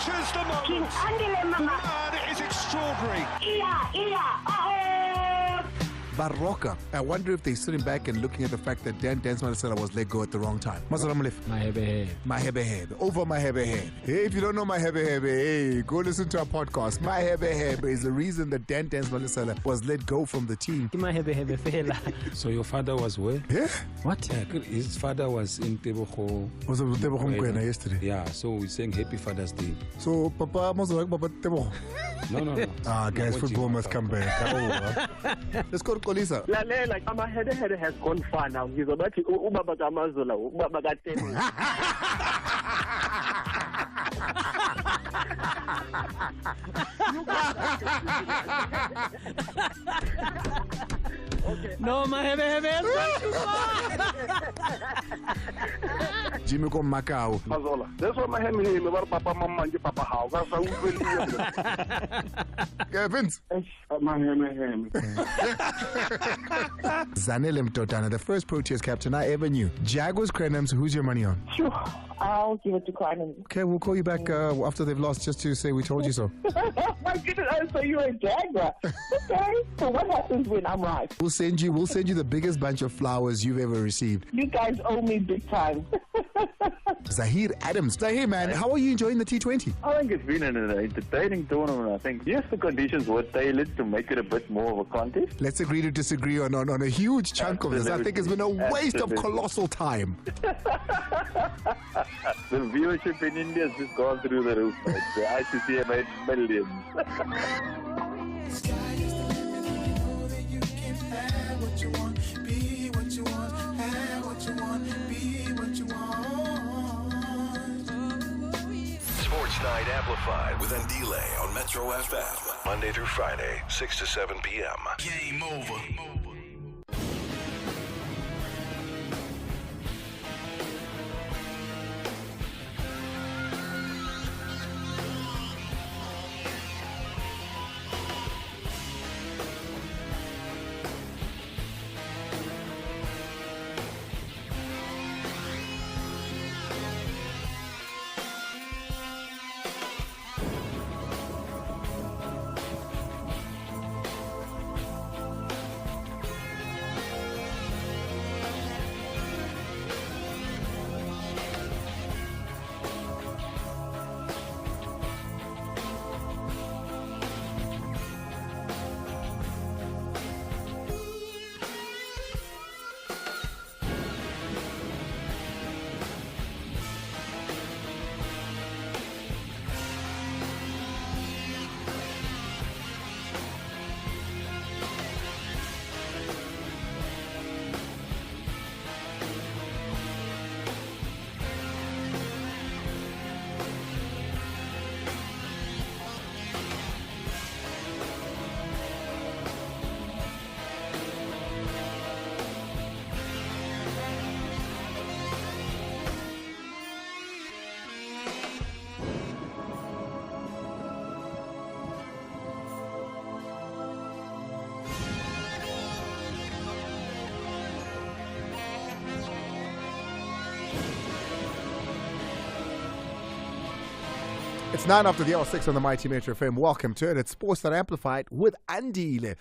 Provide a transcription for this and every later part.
captures the moment. Man, it is extraordinary. Barroca. I wonder if they're sitting back and looking at the fact that Dan Malisela was let go at the wrong time. Masalamulif. My Hebe. Over my Hebe. Hey, if you don't know my Hebe, hey, go listen to our podcast. My Hebe is the reason that Dan Malisela was let go from the team. So your father was where? Yeah. What? His father was in Tebogo. Was it Tebogo Mkwena yesterday? Yeah, so we're saying Happy Father's Day. So Papa must like Papa Tebogo. No. Guys, football must come back. Let's go to Kolisa. Like my head has gone far now. He's about to Ubaba Gamazola, Ubaba Gatemi. Okay. No, my heavy has gone too far. Jimmy go Macau. Mazola. That's what my hand is about Papa Mama and Papa How. That's how we will. Yeah, Vince. My hand. Zanele Mtotana, the first Proteas captain I ever knew. Jaguars Crenhams, who's your money on? Sure, I'll give it to Crenhams. Okay, we'll call you back after they've lost just to say we told you so. My goodness, so you're a Jaguar. Okay, so what happens when I'm right? We'll send you the biggest bunch of flowers you've ever received. You guys owe me big time. Zahir Adams. Zahir, man, how are you enjoying the T20? I think it's been an entertaining tournament. I think yes, the conditions were tailored to make it a bit more of a contest. Let's agree to disagree on a huge chunk of this. I think it's been a waste of colossal time. The viewership in India has just gone through the roof. The ICC have made millions. Sports Night Amplified with Andile on Metro FM. Monday through Friday, 6 to 7 p.m. Game over. It's 9 after the hour, 6 on the Mighty Metro FM. Welcome to it. It's Sports That Amplified with Andile.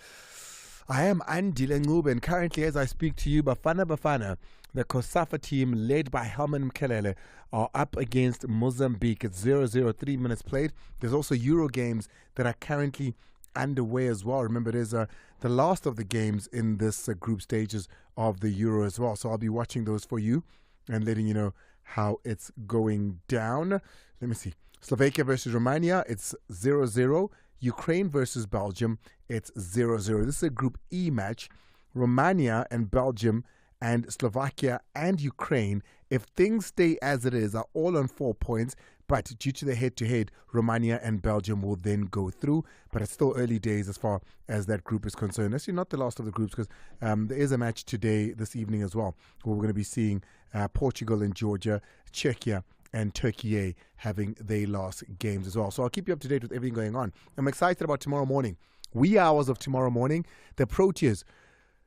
I am Andile Ngube, and currently as I speak to you, Bafana, the Kosafa team led by Helman Mkelele, are up against Mozambique. It's 0-0, 3 minutes played. There's also Euro games that are currently underway as well. Remember, there's the last of the games in this group stages of the Euro as well. So I'll be watching those for you and letting you know how it's going down. Let me see. Slovakia versus Romania, it's 0-0. Ukraine versus Belgium, it's 0-0. This is a Group E match. Romania and Belgium and Slovakia and Ukraine, if things stay as it is, are all on 4 points. But due to the head-to-head, Romania and Belgium will then go through. But it's still early days as far as that group is concerned. Actually, not the last of the groups, because there is a match today, this evening as well, where we're going to be seeing Portugal and Georgia, Czechia and Turkey having their last games as well. So I'll keep you up to date with everything going on. I'm excited about tomorrow morning. Wee hours of tomorrow morning, the Proteas,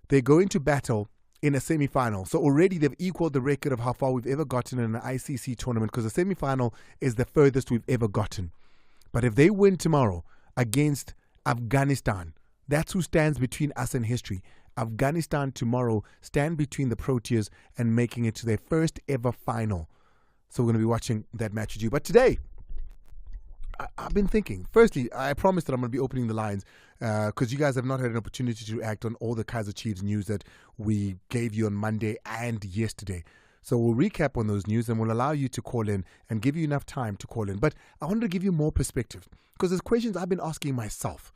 they go into battle in a semi-final. So already they've equaled the record of how far we've ever gotten in an ICC tournament, because the semi-final is the furthest we've ever gotten. But if they win tomorrow against Afghanistan, that's who stands between us and history. Afghanistan tomorrow stand between the Proteas and making it to their first ever final. So we're going to be watching that match with you. But today, I've been thinking. Firstly, I promised that I'm going to be opening the lines because you guys have not had an opportunity to act on all the Kaizer Chiefs news that we gave you on Monday and yesterday. So we'll recap on those news and we'll allow you to call in and give you enough time to call in. But I wanted to give you more perspective because there's questions I've been asking myself.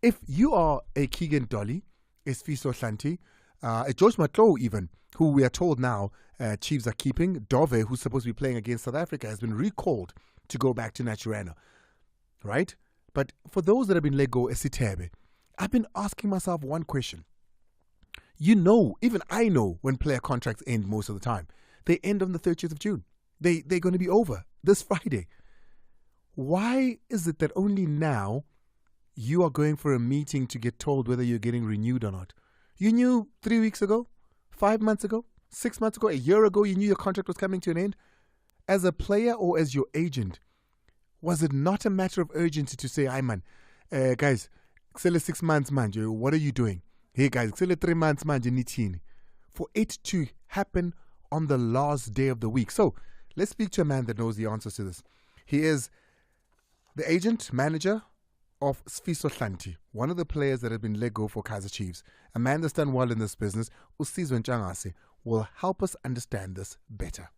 If you are a Keegan Dolly, a Sfiso Hlanti, a George Matlo even, who we are told now Chiefs are keeping, Dove, who's supposed to be playing against South Africa, has been recalled to go back to Naturana, right? But for those that have been let go, Esitebe, I've been asking myself one question. You know, even I know when player contracts end most of the time. They end on the 30th of June. They're going to be over this Friday. Why is it that only now you are going for a meeting to get told whether you're getting renewed or not? You knew 3 weeks ago, 5 months ago, 6 months ago, a year ago, you knew your contract was coming to an end. As a player or as your agent, was it not a matter of urgency to say, "Hi man, guys, it's 6 months, man, what are you doing? Hey guys, it's 3 months, man, for it to happen on the last day of the week." So let's speak to a man that knows the answers to this. He is the agent, manager of Sfiso Hlanti, one of the players that have been let go for Kaizer Chiefs. A man that's done well in this business, Usizwe Ntshangase, will help us understand this better.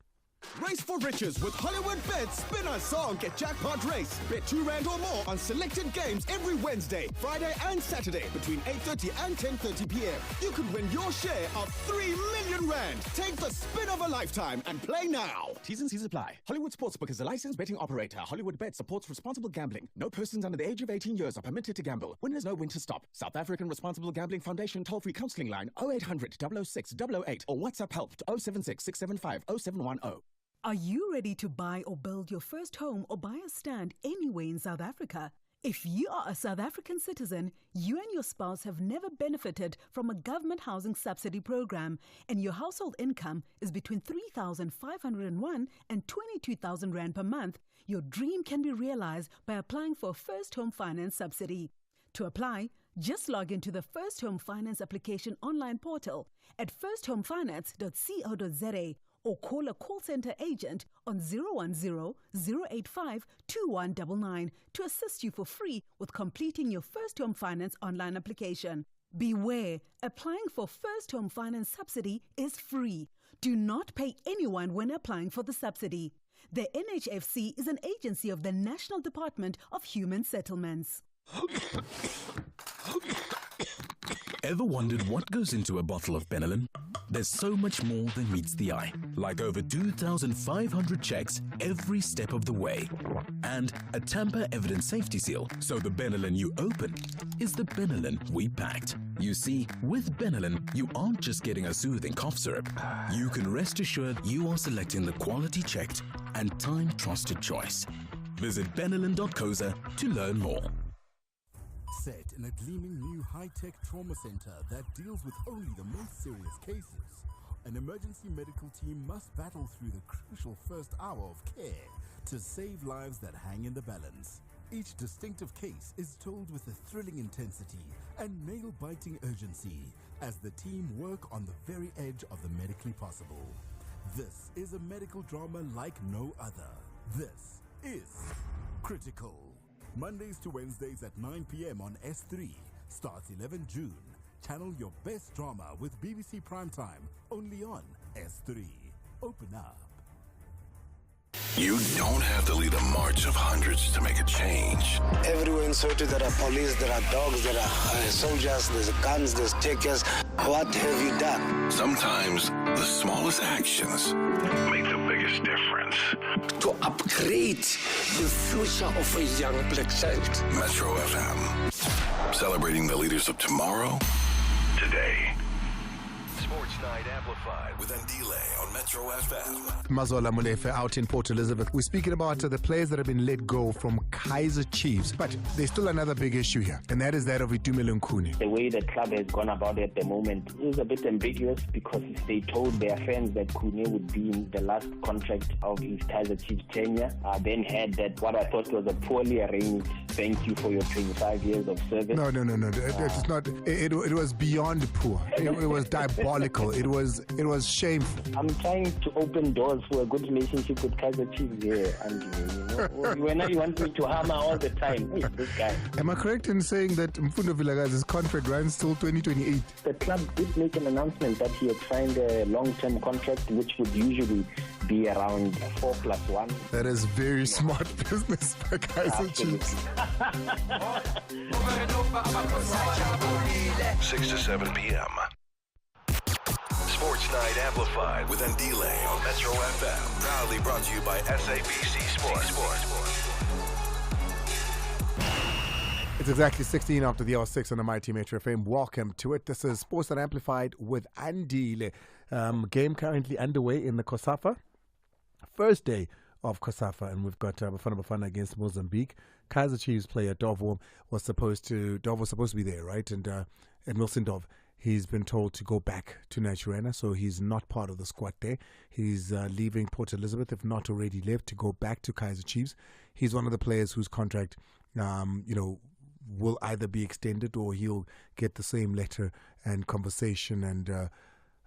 Race for riches with Hollywood Bets. Spin a song, get jackpot race. Bet R2 or more on selected games every Wednesday, Friday and Saturday between 8:30 and 10:30 p.m. You could win your share of 3 million rand. Take the spin of a lifetime and play now. T's and C's apply. Hollywood Sportsbook is a licensed betting operator. Hollywood Bet supports responsible gambling. No persons under the age of 18 years are permitted to gamble. Winners know when to stop. South African Responsible Gambling Foundation toll-free counseling line 0800 006 008 or WhatsApp help to 076 675 0710. Are you ready to buy or build your first home or buy a stand anywhere in South Africa? If you are a South African citizen, you and your spouse have never benefited from a government housing subsidy program, and your household income is between 3,501 and 22,000 Rand per month, your dream can be realized by applying for a first home finance subsidy. To apply, just log into the First Home Finance application online portal at firsthomefinance.co.za or call a call center agent on 010-085-2199 to assist you for free with completing your First Home Finance online application. Beware, applying for First Home Finance subsidy is free. Do not pay anyone when applying for the subsidy. The NHFC is an agency of the National Department of Human Settlements. Ever wondered what goes into a bottle of Benylin? There's so much more than meets the eye, like over 2,500 checks every step of the way, and a tamper evidence safety seal, so the Benylin you open is the Benylin we packed. You see, with Benylin, you aren't just getting a soothing cough syrup. You can rest assured you are selecting the quality checked and time-trusted choice. Visit benylin.co.za to learn more. Set in a gleaming new high-tech trauma center that deals with only the most serious cases, an emergency medical team must battle through the crucial first hour of care to save lives that hang in the balance. Each distinctive case is told with a thrilling intensity and nail-biting urgency as the team work on the very edge of the medically possible. This is a medical drama like no other. This is Critical. Mondays to Wednesdays at 9 p.m. on S3. Starts 11 June. Channel your best drama with BBC Primetime, only on S3. Open up. You don't have to lead a march of hundreds to make a change. Everywhere in Soweto there are police, there are dogs, there are soldiers, there's guns, there's checkers. What have you done? Sometimes the smallest actions make the biggest difference. To upgrade the future of a young black child. Metro FM. Celebrating the leaders of tomorrow, today. Sports Night Amplified with Andile on Metro FM. Mazola Molefe out in Port Elizabeth. We're speaking about the players that have been let go from Kaizer Chiefs. But there's still another big issue here, and that is that of Itumeleng Khune. The way the club has gone about it at the moment is a bit ambiguous because they told their fans that Khune would be in the last contract of his Kaizer Chiefs tenure. Then had that what I thought was a poorly arranged thank you for your 25 years of service. No. It's not. It was beyond poor. It was diabolical. It was shameful. I'm trying to open doors for a good relationship with Kaizer Chiefs here, and when you want me to hammer all the time, hey, this guy. Am I correct in saying that Mfundo Vilakazi's contract runs till 2028? The club did make an announcement that he had signed a long-term contract, which would usually be around 4+1. That is very smart business by Kaizer Chiefs. 6 to 7 p.m. Sports Night Amplified with Andile on Metro FM. Proudly brought to you by SABC Sports. It's exactly 16 after the hour 6 on the Mighty Metro FM. Welcome to it. This is Sports Night Amplified with Andile. Game currently underway in the COSAFA. First day of COSAFA, and we've got Bafana against Mozambique. Kaizer Chiefs player Dov was supposed to be there, right? And Milson Dov, he's been told to go back to Naturena, so he's not part of the squad there. He's leaving Port Elizabeth, if not already left, to go back to Kaizer Chiefs. He's one of the players whose contract, will either be extended or he'll get the same letter and conversation and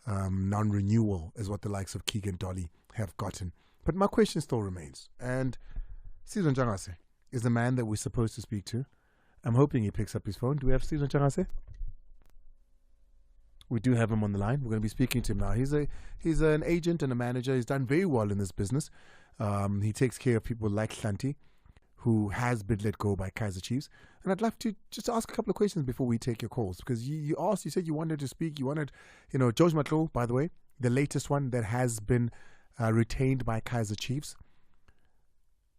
non-renewal as what the likes of Keegan Dolly have gotten. But my question still remains, and Sizwe Ntshangase is the man that we're supposed to speak to. I'm hoping he picks up his phone. Do we have Sizwe Ntshangase? We do have him on the line. We're going to be speaking to him now. He's an agent and a manager. He's done very well in this business. He takes care of people like Hlanti, who has been let go by Kaizer Chiefs. And I'd love to just ask a couple of questions before we take your calls, because you said you wanted to speak. You wanted, George Matlo, by the way, the latest one that has been retained by Kaizer Chiefs.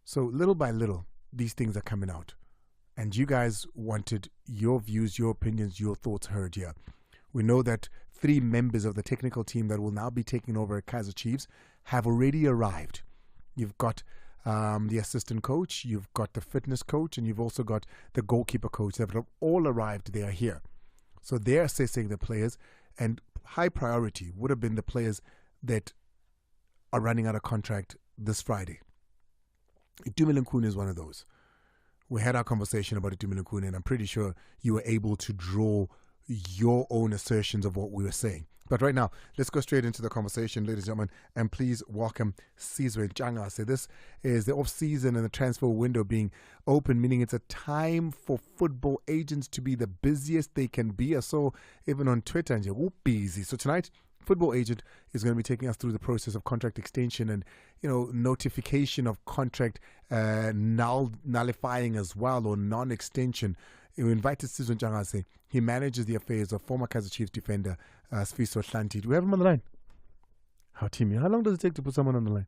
So little by little, these things are coming out. And you guys wanted your views, your opinions, your thoughts heard here. We know that 3 members of the technical team that will now be taking over at Kaizer Chiefs have already arrived. You've got the assistant coach, you've got the fitness coach, and you've also got the goalkeeper coach. They've all arrived. They are here. So they're assessing the players, and high priority would have been the players that are running out of contract this Friday. Itumeleng Khune is one of those. We had our conversation about Itumeleng Khune, and I'm pretty sure you were able to draw your own assertions of what we were saying. But right now, let's go straight into the conversation, ladies and gentlemen, and please welcome Sizwe Ntshangase. This is the off-season and the transfer window being open, meaning it's a time for football agents to be the busiest they can be. I saw even on Twitter, and you're busy. So tonight, football agent is going to be taking us through the process of contract extension and, notification of contract nullifying as well, or non-extension. We invited Sizwe Ntshangase. He manages the affairs of former Kaizer Chiefs defender Sfiso Hlanti. Do we have him on the line? How long does it take to put someone on the line?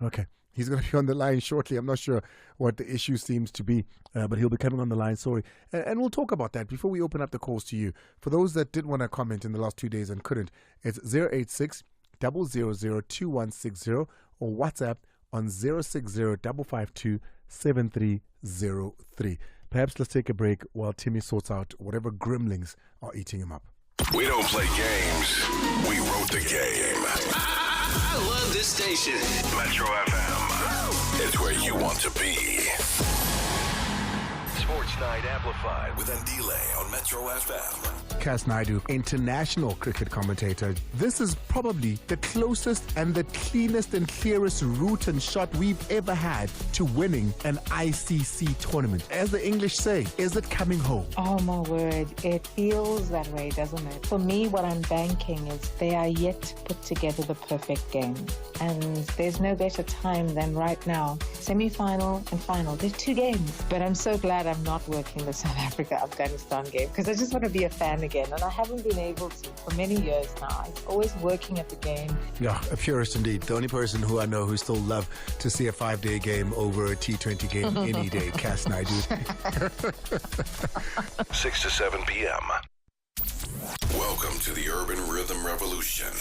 Okay. He's going to be on the line shortly. I'm not sure what the issue seems to be, but he'll be coming on the line, sorry. And we'll talk about that before we open up the calls to you. For those that did want to comment in the last 2 days and couldn't, it's 086-000-2160 or WhatsApp on 060-552-7303. Perhaps let's take a break while Timmy sorts out whatever gremlins are eating him up. We don't play games. We wrote the game. I love this station. Metro FM. It's where you want to be. Sports Night Amplified with Andile on Metro FM. Cas Naidu, international cricket commentator. This is probably the closest and the cleanest and clearest route and shot we've ever had to winning an ICC tournament. As the English say, is it coming home? Oh my word, it feels that way, doesn't it? For me, what I'm banking is they are yet to put together the perfect game. And there's no better time than right now. Semi-final and final. There's 2 games. But I'm so glad I'm not working the South Africa-Afghanistan game, because I just want to be a fan again. And I haven't been able to for many years now. I'm always working at the game. Yeah, a purist indeed. The only person who I know who still love to see a 5-day game over a T20 game any day. Cas Naidu. 6 to 7 p.m. Welcome to the Urban Rhythm Revolution.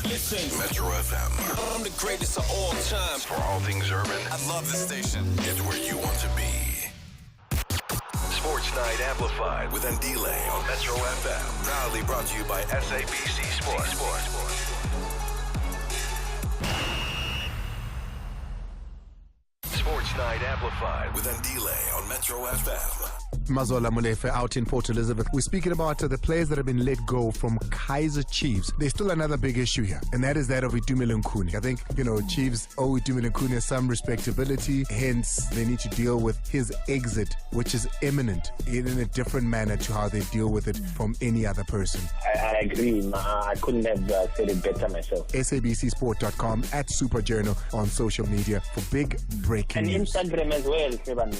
Listen, Metro FM. I'm the greatest of all time. For all things urban, I love this station. it's where you want to be. Sports Night Amplified with Ndile on Metro FM. Proudly brought to you by SABC Sports. Sports Night Amplified with Ndile on Metro FM. Mazola Mulefe out in Port Elizabeth. We're speaking about the players that have been let go from Kaizer Chiefs. There's still another big issue here, and that is that of Idumile Nkuni. I think, Chiefs owe Idumile Nkuni some respectability, hence they need to deal with his exit, which is imminent, in a different manner to how they deal with it from any other person. I agree. I couldn't have said it better myself. SABCsport.com, at Superjournal on social media for big breaking news. And Instagram as well, Kevin.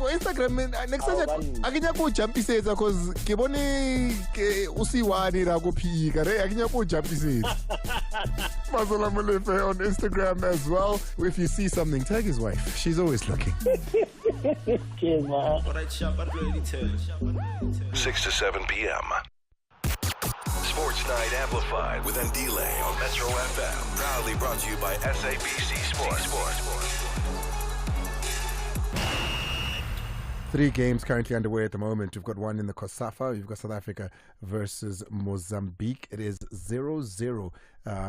Instagram, next time akinya ko jumpiseza cause ke bone usiwani ra go phika re akinya ko jumpiseza. Mazola Mulefe on Instagram as well. If you see something, tag his wife. She's always looking. 6 to 7 p.m. Sports Night Amplified with Ndile on Metro FM. Proudly brought to you by SABC Sports. 3 games currently underway at the moment. We've got one in the COSAFA. We've got South Africa versus Mozambique. It is 0-0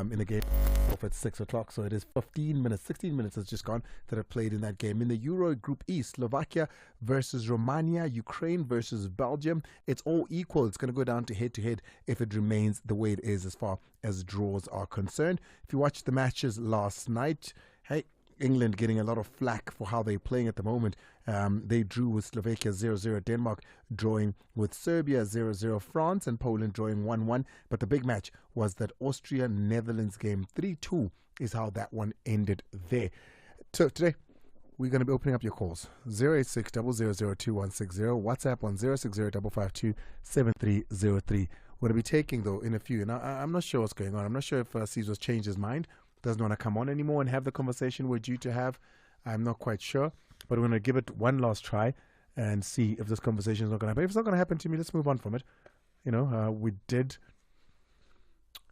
in the game off at 6 o'clock. So it is 16 minutes has just gone that have played in that game. In the Euro Group E, Slovakia versus Romania, Ukraine versus Belgium. It's all equal. It's going to go down to head-to-head if it remains the way it is as far as draws are concerned. If you watched the matches last night, hey, England getting a lot of flack for how they're playing at the moment. They drew with Slovakia 0-0, Denmark drawing with Serbia 0-0, France and Poland drawing 1-1. But the big match was that Austria-Netherlands game. 3-2 is how that one ended there. So today, we're going to be opening up your calls. 086 000 2160, WhatsApp on 060 552 7303. We're going to be taking, though, in a few. And I'm not sure what's going on. I'm not sure if Caesar's changed his mind, doesn't want to come on anymore and have the conversation we're due to have. I'm not quite sure, but we're going to give it one last try and see if this conversation is not going to happen. If it's not going to happen to me, let's move on from it. We did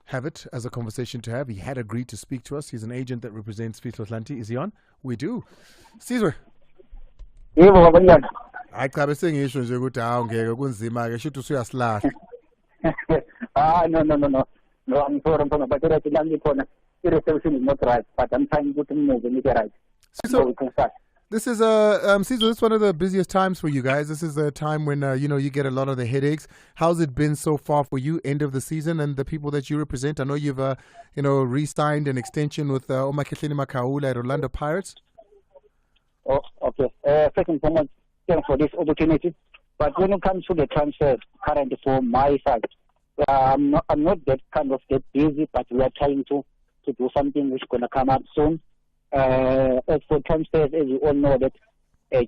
have it as a conversation to have. He had agreed to speak to us. He's an agent that represents Switzerland. Is he on? We do. Caesar. I can't be saying issues. You go down. I should to see us last. No, I'm sorry, but the reception is not right, but I'm trying to move and make it right. So we can start. This is Caesar, this is one of the busiest times for you guys. This is a time when you get a lot of the headaches. How's it been so far for you, end of the season, and the people that you represent? I know you've re-signed an extension with Omakehleni Makaula at Orlando Pirates. Oh, okay. First and foremost, thanks for this opportunity. But when it comes to the transfers currently for my side, I'm not that busy, but we are trying to do something which is going to come up soon. As for transfers, as you all know, that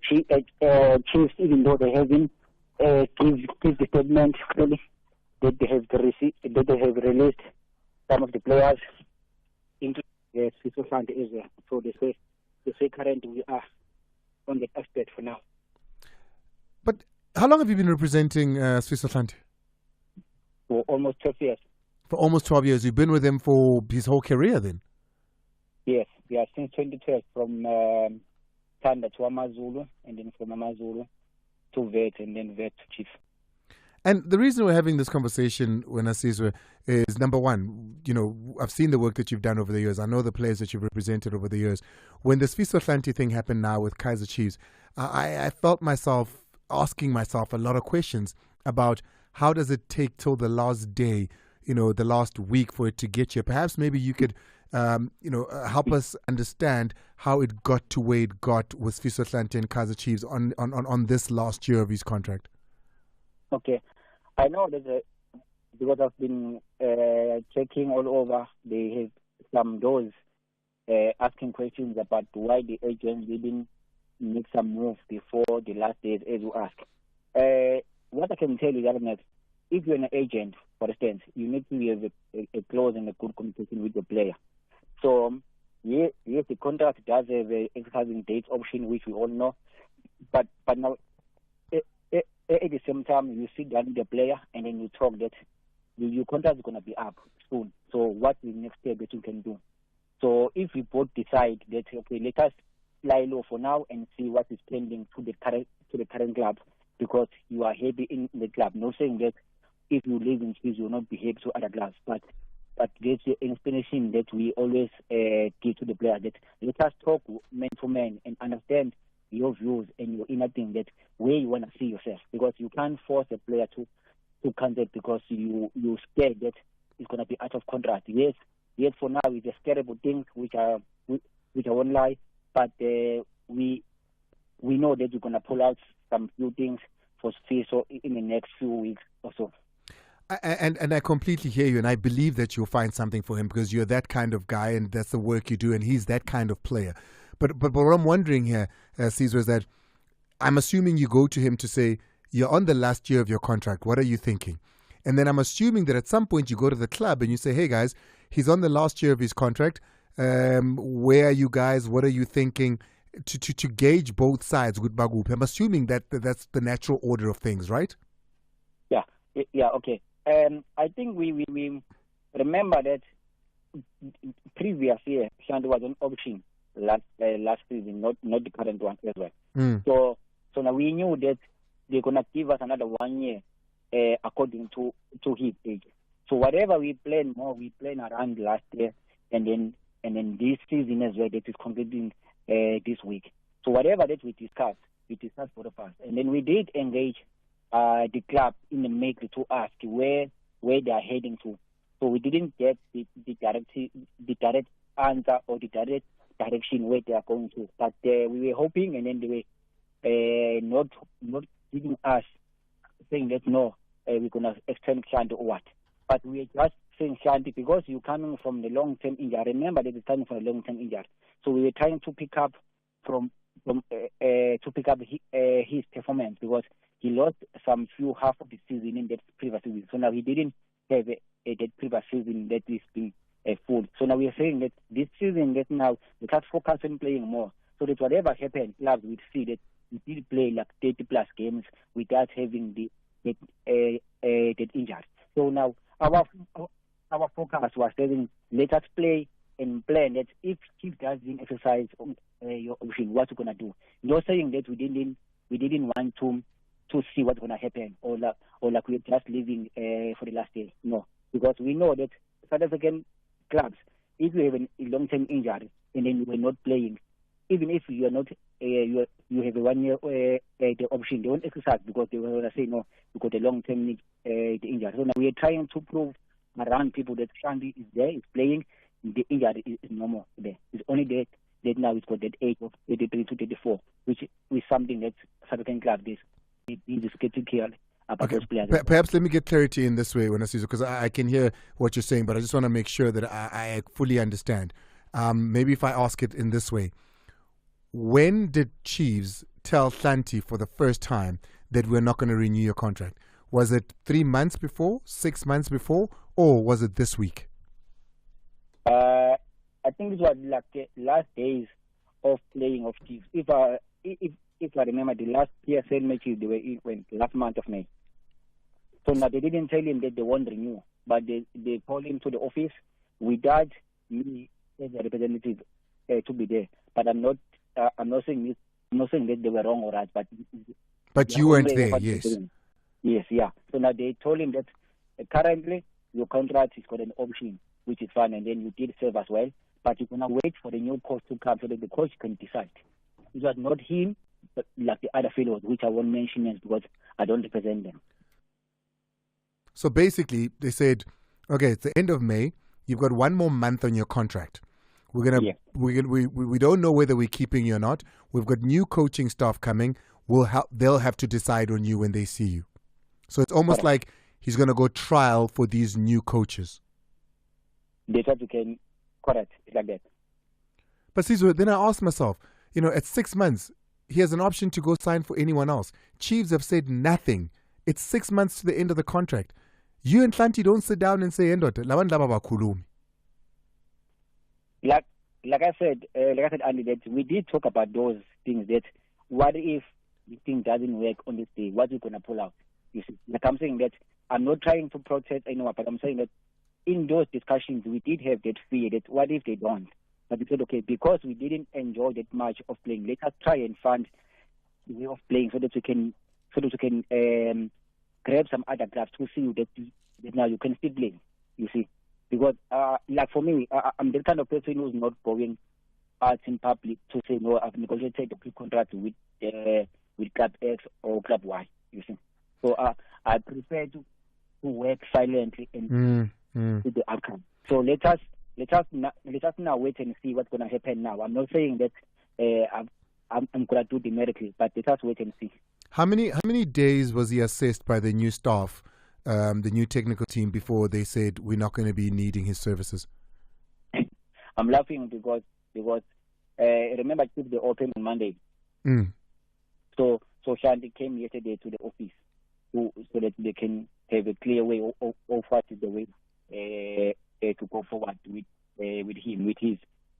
Chiefs, even though they haven't give the statement really, that they have released some of the players into the Switzerland area. So they say currently we are on that aspect for now. But how long have you been representing Switzerland? For almost 12 years. For almost 12 years. You've been with him for his whole career then? Yes, since 2012, from Tanda to Amazulu, and then from Amazulu to Vet, and then Vet to Chief. And the reason we're having this conversation, when I see is number one, I've seen the work that you've done over the years. I know the players that you've represented over the years. When this Switzerland thing happened now with Kaizer Chiefs, I felt myself asking myself a lot of questions about how does it take till the last day, the last week for it to get you. Perhaps maybe you could, help us understand how it got to where it got with Switzerland and Kaizer Chiefs on this last year of his contract. Okay. I know that because I've been checking all over, they have some doors asking questions about why the agents didn't make some moves before the last days, as you ask. What I can tell you is that if you're an agent, for instance, you need to have a close and a good communication with the player. So, yes, the contract does have an exercising date option, which we all know. But now, at the same time, you sit down with the player and then you talk that your contract is going to be up soon. So what's the next step that you can do? So if we both decide that, okay, let us lie low for now and see what is pending to the current club, because you are happy in the club. Not saying that if you live in Chiefs, you will not behave to other clubs, but there's an explanation that we always give to the player, that let us talk man to man and understand your views and your inner thing, that where you want to see yourself, because you can't force a player to cancel because you scared that it's going to be out of contract. Yes, for now it's a terrible thing, which I won't lie, but we know that you're going to pull out some few things for so in the next few weeks or so. And I completely hear you, and I believe that you'll find something for him, because you're that kind of guy and that's the work you do, and he's that kind of player. But what I'm wondering here, Caesar, is that I'm assuming you go to him to say, you're on the last year of your contract, what are you thinking? And then I'm assuming that at some point you go to the club and you say, hey guys, he's on the last year of his contract, where are you guys, what are you thinking, to gauge both sides with Bagup. I'm assuming that that's the natural order of things, right? Yeah, okay. I think we remember that previous year Shanti was an option last season, not the current one as well. So now we knew that they're gonna give us another 1 year according to his age. So whatever we plan around last year, and then this season as well, that is completing this week. So whatever that we discussed both of us, and then we did engage the club in the make to ask where they are heading to. So we didn't get the direct answer or the direct direction where they are going to. But we were hoping, and then they were not giving us, saying that no, we're gonna extend Shanti or what. But we are just saying Shanti because you're coming from the long-term injury. Remember that it's coming from a long-term injury. So we were trying to pick up his performance, because he lost some few half of the season in that previous season. So now he didn't have that previous season that is being full. So now we are saying that this season, that now we can't focus on playing more. So that whatever happened, clubs will see that we did play like 30 plus games without having that injury. So now our focus was saying, let us play and plan that if Chiefs doesn't exercise your option, what we're gonna do. Not saying that we didn't want to see what's gonna happen, or like we're just living for the last day. No, because we know that South African clubs, if you have a long-term injury and then you are not playing, even if you are not, you have a 1 year the option, they won't exercise because they will say no, you got a long-term the injury. So now we are trying to prove around people that Shanti is there, is playing. The injury is no more there. It's only that now it's got that age of 33 to 34, which is something that South African club is getting care about those players. Perhaps let me get clarity in this way, because I can hear what you're saying, but I just want to make sure that I fully understand. Maybe if I ask it in this way, when did Chiefs tell Shanti for the first time that we're not going to renew your contract? Was it 3 months before, 6 months before, or was it this week? I think it was like the last days of playing of Chiefs. If I remember, the last PSL matches they were in last month of May. So now they didn't tell him that they won't renew, but they called him to the office without me as a representative to be there. But I'm not saying this. I'm not saying that they were wrong or right, but you weren't there. Yes. Yes, yeah. So now they told him that currently your contract has got an option, which is fine, and then you did serve as well, but you're going to wait for the new coach to come so that the coach can decide. It was not him, but like the other fellows, which I won't mention names because I don't represent them. So basically, they said, okay, it's the end of May. You've got 1 more month on your contract. We're gonna, we don't know whether we're keeping you or not. We've got new coaching staff coming. They'll have to decide on you when they see you. So it's almost like he's going to go trial for these new coaches. They thought you can, correct, it's like that. But Caesar, then I asked myself, at 6 months, he has an option to go sign for anyone else. Chiefs have said nothing. It's 6 months to the end of the contract. You and Shanti don't sit down and say, like I said, Andy, that we did talk about those things, that what if the thing doesn't work on this day, what are we going to pull out? You see, like I'm saying that I'm not trying to protest anyone, but I'm saying that in those discussions, we did have that fear that what if they don't? But we said, okay, because we didn't enjoy that much of playing, let us try and find a way of playing so that we can grab some other clubs to see that now you can still play. You see, because like for me, I'm the kind of person who's not going out in public to say no, I've negotiated a pre-contract with Club X or Club Y. You see, so I prefer to work silently and see the outcome. So let us now wait and see what's going to happen now. I'm not saying that I'm going to do the miracle, but let us wait and see. How many days was he assessed by the new staff, the new technical team, before they said we're not going to be needing his services? I'm laughing because remember they opened on Monday. So Shanti came yesterday to the office so that they can have a clear way of what is the way to go forward with him,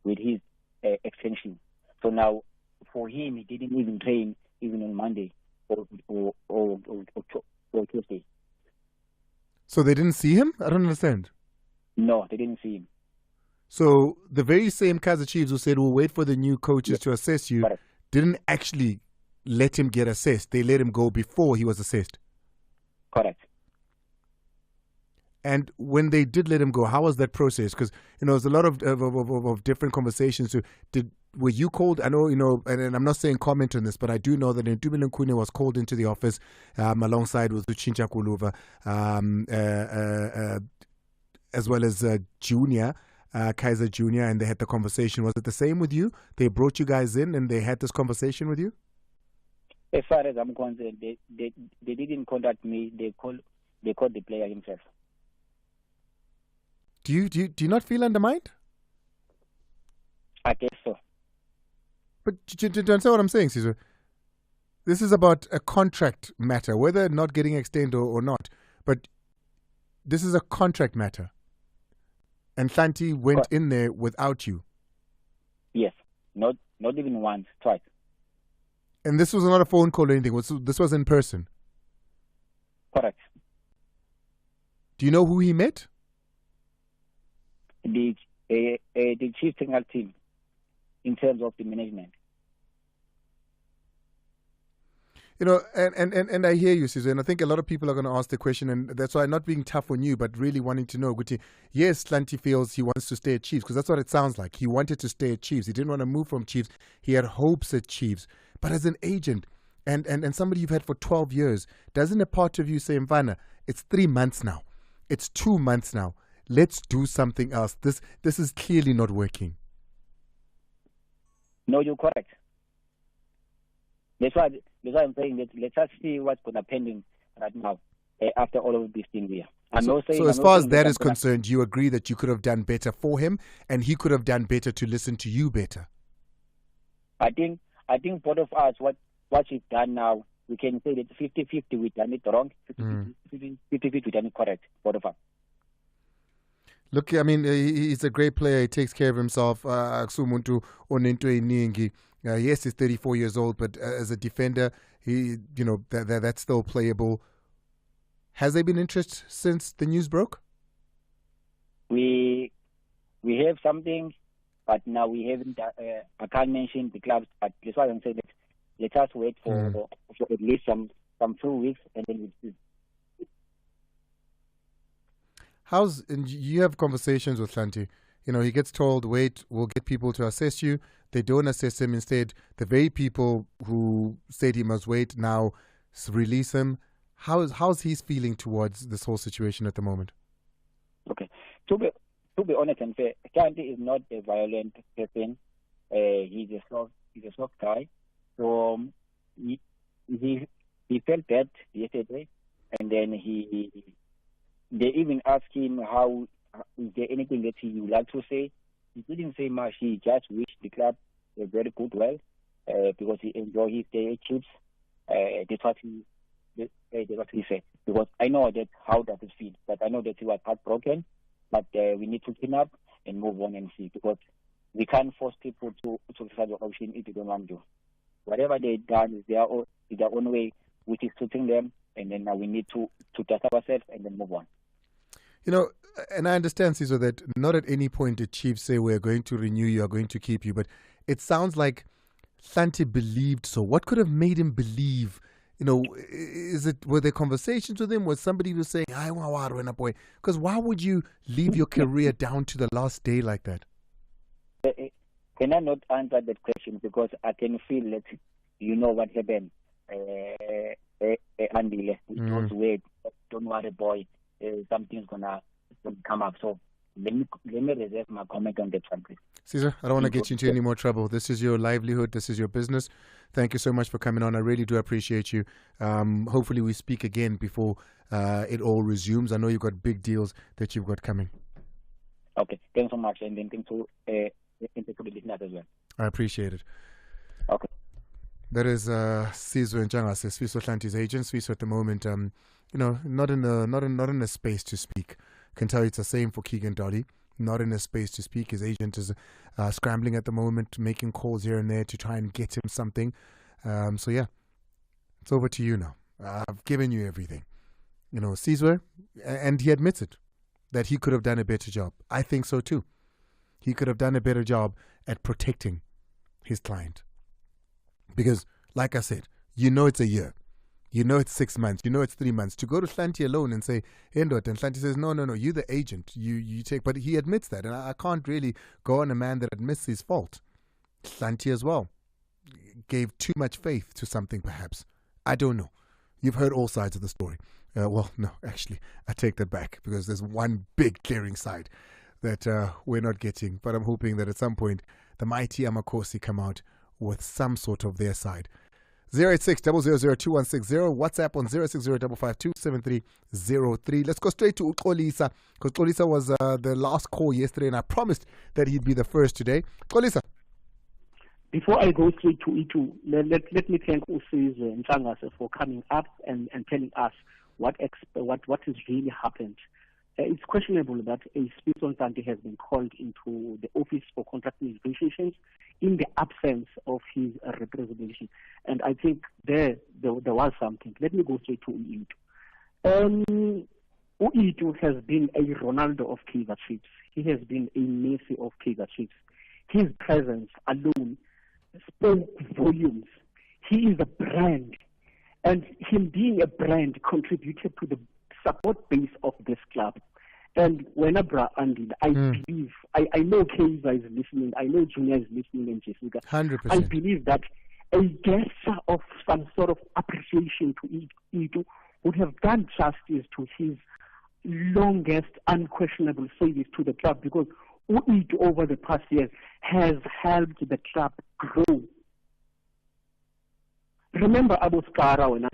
with his extension. So now for him, he didn't even train even on Monday or Tuesday. So they didn't see him? I don't understand. No, they didn't see him. So the very same Kaizer Chiefs who said we'll wait for the new coaches to assess you didn't actually let him get assessed. They let him go before he was assessed. Correct. And when they did let him go, how was that process? Because there's a lot of different conversations. Were you called? I know and I'm not saying comment on this, but I do know that Ntumile Nkune was called into the office alongside with Uchincha Kuluva, as well as Junior. Kaizer Jr., and they had the conversation. Was it the same with you? They brought you guys in and they had this conversation with you? As far as I'm concerned, they didn't contact me. They called the player himself. Do you not feel undermined? I guess so. But do you understand what I'm saying, Caesar? This is about a contract matter, whether not getting extended or not. But this is a contract matter. And Santi went in there without you. Yes, not even once, twice. And this was not a phone call or anything. This was in person. Correct. Do you know who he met? The chief technical team, in terms of the management. And I hear you, Caesar, and I think a lot of people are going to ask the question, and that's why I'm not being tough on you, but really wanting to know, Guti, yes, Slanty feels he wants to stay at Chiefs, because that's what it sounds like. He wanted to stay at Chiefs. He didn't want to move from Chiefs. He had hopes at Chiefs. But as an agent and somebody you've had for 12 years, doesn't a part of you say, Mvana, it's 3 months now. It's 2 months now. Let's do something else. This is clearly not working. No, you're correct. That's why I'm saying that let us see what's going to pending right now after all of these things here. So as far as that is concerned, you agree that you could have done better for him and he could have done better to listen to you better? I think both of us, what we've done now, we can say that 50-50 we've done it wrong, 50-50 we've done it correct, both of us. Look, I mean, he's a great player. He takes care of himself. Yes, he's 34 years old, but as a defender, that's still playable. Has there been interest since the news broke? We have something, but now we haven't. I can't mention the clubs, but that's why I'm saying that let us wait for at least some 2 weeks, and then we'll see. And you have conversations with Santi. He gets told, wait, we'll get people to assess you. They don't assess him. Instead, the very people who said he must wait now release him. How's he feeling towards this whole situation at the moment? Okay. To be honest and fair, Santi is not a violent person. He's a soft guy. So he felt bad yesterday, and then they even asked him how is there anything that he would like to say. He didn't say much. He just wished the club a very good because he enjoyed his day at Chiefs. That's what he said. Because I know that how does it feel, but I know that he was heartbroken. But we need to clean up and move on and see, because we can't force people to exercise the option if they don't want to. Whatever they've done is their own way, which is suiting them, and then we need to test ourselves and then move on. You know, and I understand, Cesar, that not at any point did Chiefs say we're going to renew you, are going to keep you, but it sounds like Santi believed so. What could have made him believe? You know, were there conversations with him? Was somebody who was saying, I want to boy? Because why would you leave your career down to the last day like that? Can I not answer that question? Because I can feel that you know what happened. Andile, it was weird. Don't worry, boy. Something's gonna come up. So let me reserve my comment on that one, please. Cesar, I don't want to get you into any more trouble. This is your livelihood. This is your business. Thank you so much for coming on. I really do appreciate you. Hopefully we speak again before it all resumes. I know you've got big deals that you've got coming. Okay, thanks so much. And then thanks to the listeners as well. I appreciate it. Okay. That is Sizwe Ntshangase, Sfiso Hlanti's agent. Sfiso at the moment, not in a space to speak. Can tell you it's the same for Keegan Dolly. Not in a space to speak. His agent is scrambling at the moment, making calls here and there to try and get him something. So yeah, it's over to you now. I've given you everything. You know, Sizwe, and he admits it, that he could have done a better job. I think so too. He could have done a better job at protecting his client. Because, like I said, you know it's a year. You know it's 6 months. You know it's 3 months. To go to Hlanti alone and say, Endot, and Hlanti says, no, you're the agent. You take, but he admits that. And I can't really go on a man that admits his fault. Hlanti as well gave too much faith to something, perhaps. I don't know. You've heard all sides of the story. Well, no, actually, I take that back because there's one big clearing side that we're not getting. But I'm hoping that at some point, the mighty Amakosi come out with some sort of their side. 086-000-2160, WhatsApp on 060-552-7303. Let's go straight to Xolisa, because Xolisa was the last call yesterday, and I promised that he'd be the first today. Xolisa. Before I go straight to Itu, let me thank Usizwe Ntshangase for coming up and telling us what has really happened. It's questionable that a Sfiso Ntshangase has been called into the office for contract negotiations in the absence of his representation. And I think there was something. Let me go straight to Itu. Itu has been a Ronaldo of Kaizer Chiefs. He has been a Messi of Kaizer Chiefs. His presence alone spoke volumes. He is a brand. And him being a brand contributed to the support base of this club. And whenever I believe, I know Kaizer is listening, I know Junior is listening, and Jessica. 100%. I believe that a gesture of some sort of appreciation to Itu would have done justice to his longest unquestionable service to the club, because Itu over the past years has helped the club grow. Remember Abu Skara when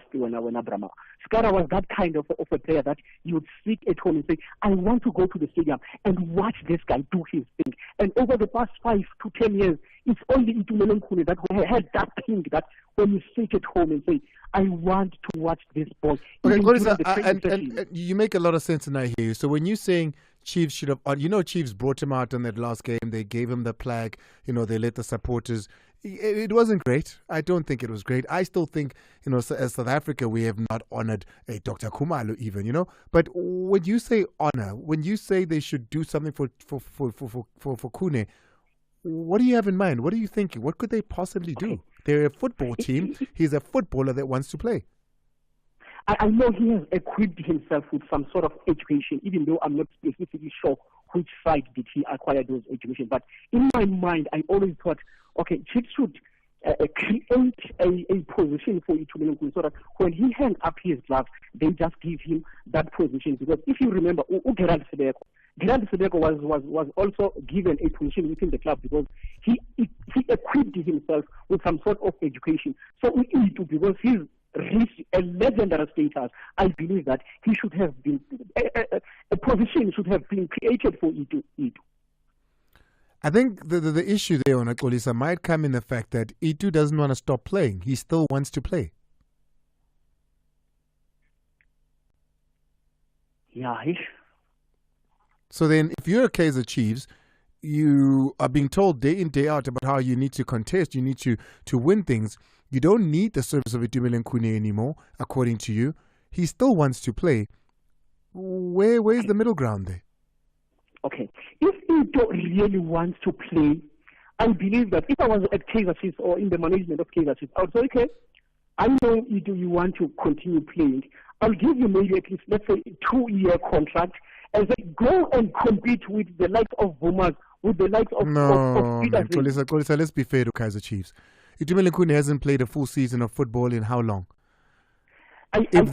Abraham. Skara was that kind of a player that you would sit at home and say, I want to go to the stadium and watch this guy do his thing. And over the past 5 to 10 years, it's only Itu Melenkune that had that thing that when you sit at home and say, I want to watch this ball. Okay, and you make a lot of sense, and I hear you. So when you're saying Chiefs should have, Chiefs brought him out in that last game. They gave him the flag. They let the supporters. It wasn't great. I don't think it was great. I still think, as South Africa, we have not honored Dr. Khumalo even, But when you say honor, when you say they should do something for Kune, what do you have in mind? What are you thinking? What could they possibly do? They're a football team. He's a footballer that wants to play. I know he has equipped himself with some sort of education, even though I'm not specifically sure which side did he acquire those education. But in my mind, I always thought, okay, Chiefs should create a position for Itu Melenkune so that when he hangs up his gloves, they just give him that position. Because if you remember, Gerard Sebeko was also given a position within the club because he equipped himself with some sort of education. So Itu, because he's reached a legendary status, I believe that he should have been a position should have been created for Itu. I think the issue there on Xolisa might come in the fact that Itu doesn't want to stop playing. He still wants to play. Yeah. So then if you're a Kaizer Chiefs, you are being told day in, day out about how you need to contest, you need to win things. You don't need the service of Itu Melenkune anymore, according to you. he still wants to play. Where's the middle ground there? Okay. If Ito really wants to play, I believe that if I was at Kaizer Chiefs or in the management of Kaizer Chiefs, I would say, okay, I know you want to continue playing. I'll give you maybe at least, let's say, a 2-year contract, and then go and compete with the likes of Boomers, with the likes of Kolisa, let's be fair to Kaizer Chiefs. Itumeleng Khune hasn't played a full season of football in how long? If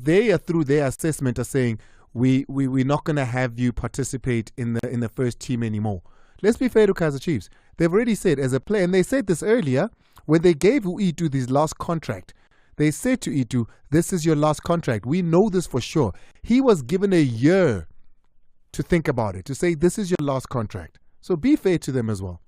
they are through their assessment are saying we're not going to have you participate in the first team anymore. Let's be fair to Kaizer Chiefs. They've already said as a player, and they said this earlier when they gave Itu this last contract. They said to Itu, "This is your last contract. We know this for sure." He was given a year to think about it, to say this is your last contract. So be fair to them as well.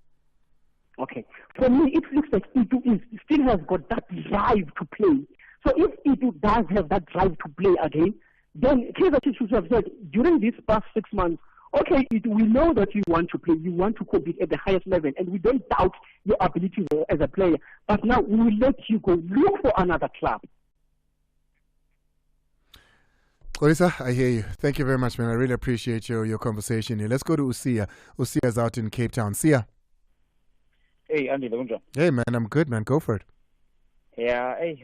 Okay. For me, it looks like Itu still has got that drive to play. So if Itu does have that drive to play again, then Kaizer Chiefs should have said, during these past 6 months, okay, Itu, we know that you want to play, you want to compete at the highest level, and we don't doubt your ability as a player. But now we will let you go. Look for another club. Kolisa, I hear you. Thank you very much, man. I really appreciate your conversation here. Let's go to Usia. Usia's out in Cape Town. Sia. Hey, Andy, Lunja. Hey, man, I'm good, man. Go for it. Yeah, hey,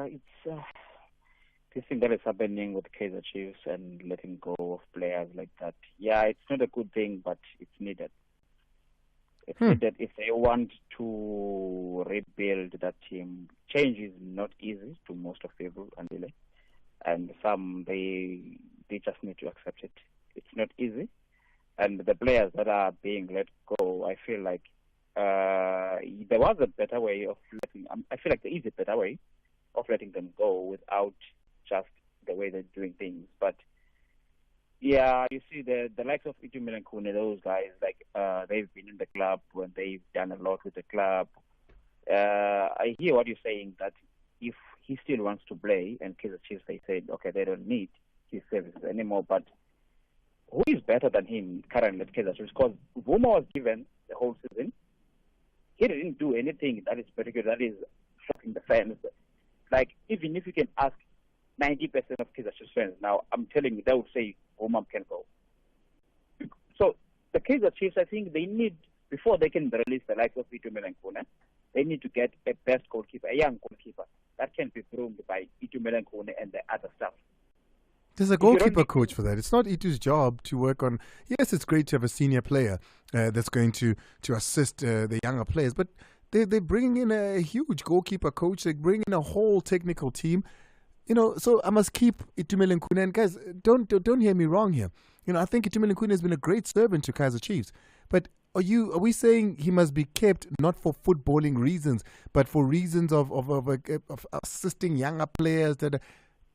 it's this thing that is happening with Kaizer Chiefs and letting go of players like that. Yeah, it's not a good thing, but it's needed. It's needed if they want to rebuild that team. Change is not easy to most of people, and some they just need to accept it. It's not easy, and the players that are being let go, I feel like there was a better way of letting. I feel like there is a better way of letting them go without just the way they're doing things. But yeah, you see the likes of Itumeleng Khune, those guys, like they've been in the club when they've done a lot with the club. I hear what you're saying, that if he still wants to play, and Kaizer Chiefs, they said, okay, they don't need his services anymore. But who is better than him currently at Kaizer Chiefs? Because Vuma was given the whole season. He didn't do anything that is particular, that is shocking the fans. Like, even if you can ask 90% of Kaizer Chiefs fans now, I'm telling you, they would say Vuma can go. So the Kaizer Chiefs, I think they need, before they can release the likes of Itumeleng Khune, they need to get a best goalkeeper, a young goalkeeper that can be groomed by Itumeleng Khune and the other staff. There's a goalkeeper coach for that. It's not Itu's job to work on. Yes, it's great to have a senior player that's going to assist the younger players, but they bring in a huge goalkeeper coach. They bring in a whole technical team. So I must keep Itumeleng Khune. And guys, don't hear me wrong here. I think Itumeleng Khune has been a great servant to Kaizer Chiefs. But are we saying he must be kept not for footballing reasons, but for reasons of assisting younger players? That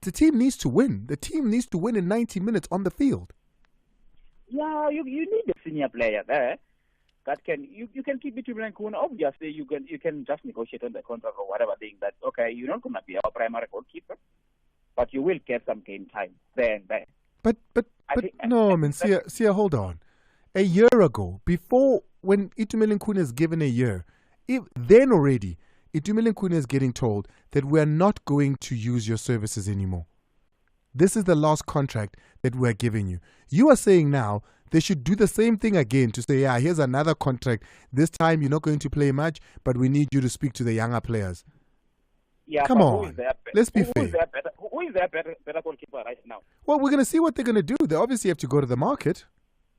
the team needs to win. The team needs to win in 90 minutes on the field. Yeah, you need a senior player there that can you can keep Itumeleng Khune. Obviously, you can just negotiate on the contract or whatever thing that, okay, you're not going to be our primary goalkeeper, but you will get some game time there and there. But Sia, hold on. A year ago, when Itumeleng Khune is given a year, then already Itumeleng Khune is getting told that we're not going to use your services anymore. This is the last contract that we're giving you. You are saying now they should do the same thing again to say, yeah, here's another contract. This time you're not going to play much, but we need you to speak to the younger players. Yeah, come on. Let's be fair. Who is their better goalkeeper right now? Well, we're going to see what they're going to do. They obviously have to go to the market.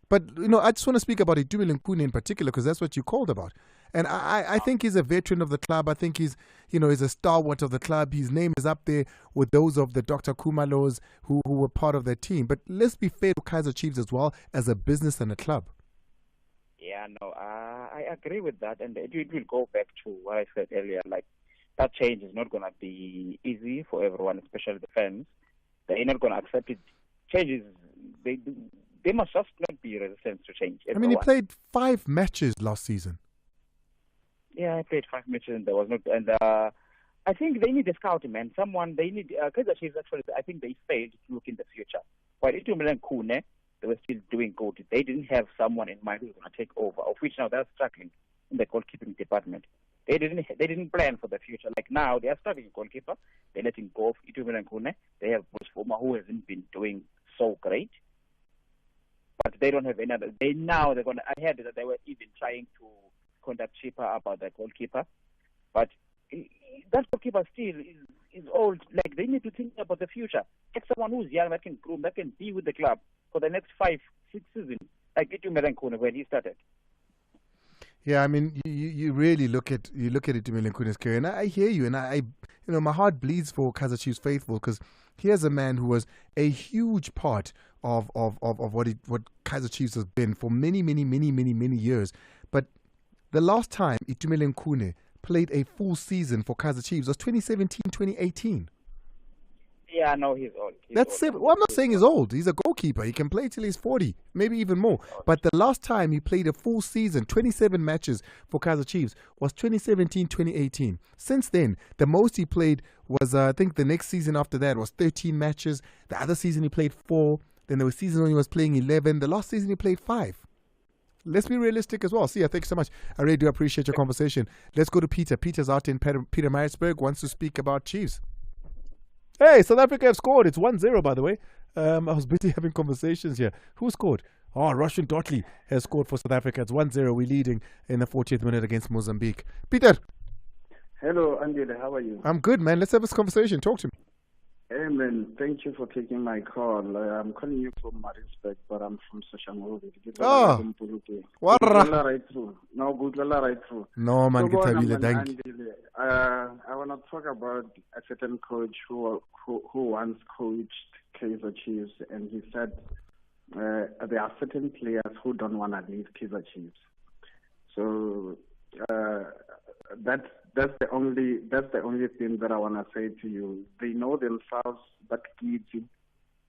But, I just want to speak about Itumeleng Khune in particular because that's what you called about. And I think he's a veteran of the club. I think he's a stalwart of the club. His name is up there with those of the Dr. Kumalos who were part of their team. But let's be fair to Kaizer Chiefs as well as a business and a club. Yeah, no, I agree with that. And it will go back to what I said earlier. Like, that change is not going to be easy for everyone, especially the fans. They're not going to accept it. Changes, they must just not be resistant to change. Everyone. He played 5 matches last season. Yeah, I played 5 matches and there was not. And I think they need a scouting man. They need. Kaizer Chiefs actually, I think they failed to look in the future. While Itumeleng Khune, they were still doing good. They didn't have someone in mind who's going to take over, of which now they're struggling in the goalkeeping department. They didn't plan for the future. Like now, they are starting a goalkeeper. They're letting go of Itumeleng Khune. They have Bruce Foma, who hasn't been doing so great. But they don't have any other. They're going to. I heard that they were even trying to contact Chipper about the goalkeeper. But that goalkeeper still is old. Like, they need to think about the future. Get someone who's young, that can groom, that can be with the club for the next 5-6 seasons. Like Itumeleng Khune when he started. Yeah, I mean, you really look at Itumeleng Khune's career, and I hear you, and I my heart bleeds for Kaizer Chiefs faithful, because here's a man who was a huge part of what Kaizer Chiefs has been for many years. But the last time Itumeleng Khune played a full season for Kaizer Chiefs was 2017-2018. Yeah, no, he's old. That's it. Well, I'm not saying he's old. He's a goalkeeper. He can play till he's 40, maybe even more. But the last time he played a full season, 27 matches for Kaizer Chiefs, was 2017-2018. Since then, the most he played was, I think the next season after that was 13 matches. The other season he played 4. Then there was season when he was playing 11. The last season he played 5. Let's be realistic as well. Sia, thank you so much. I really do appreciate your conversation. Let's go to Peter. Peter's out in Pietermaritzburg, wants to speak about Chiefs. Hey, South Africa have scored. It's 1-0, by the way. I was busy having conversations here. Who scored? Oh, Russian Dotley has scored for South Africa. It's 1-0. We're leading in the 40th minute against Mozambique. Peter. Hello, Andy. How are you? I'm good, man. Let's have this conversation. Talk to me. Hey, man. Thank you for taking my call. I'm calling you from Maritzburg, but I'm from Soshanguve. Oh. Warra. Right through. No, good right through. No, man. So, Thank you. I want to talk about a certain coach who once coached Kaizer Chiefs, and he said there are certain players who don't want to leave Kaizer Chiefs. So that's the only thing that I want to say to you. They know themselves, but kids,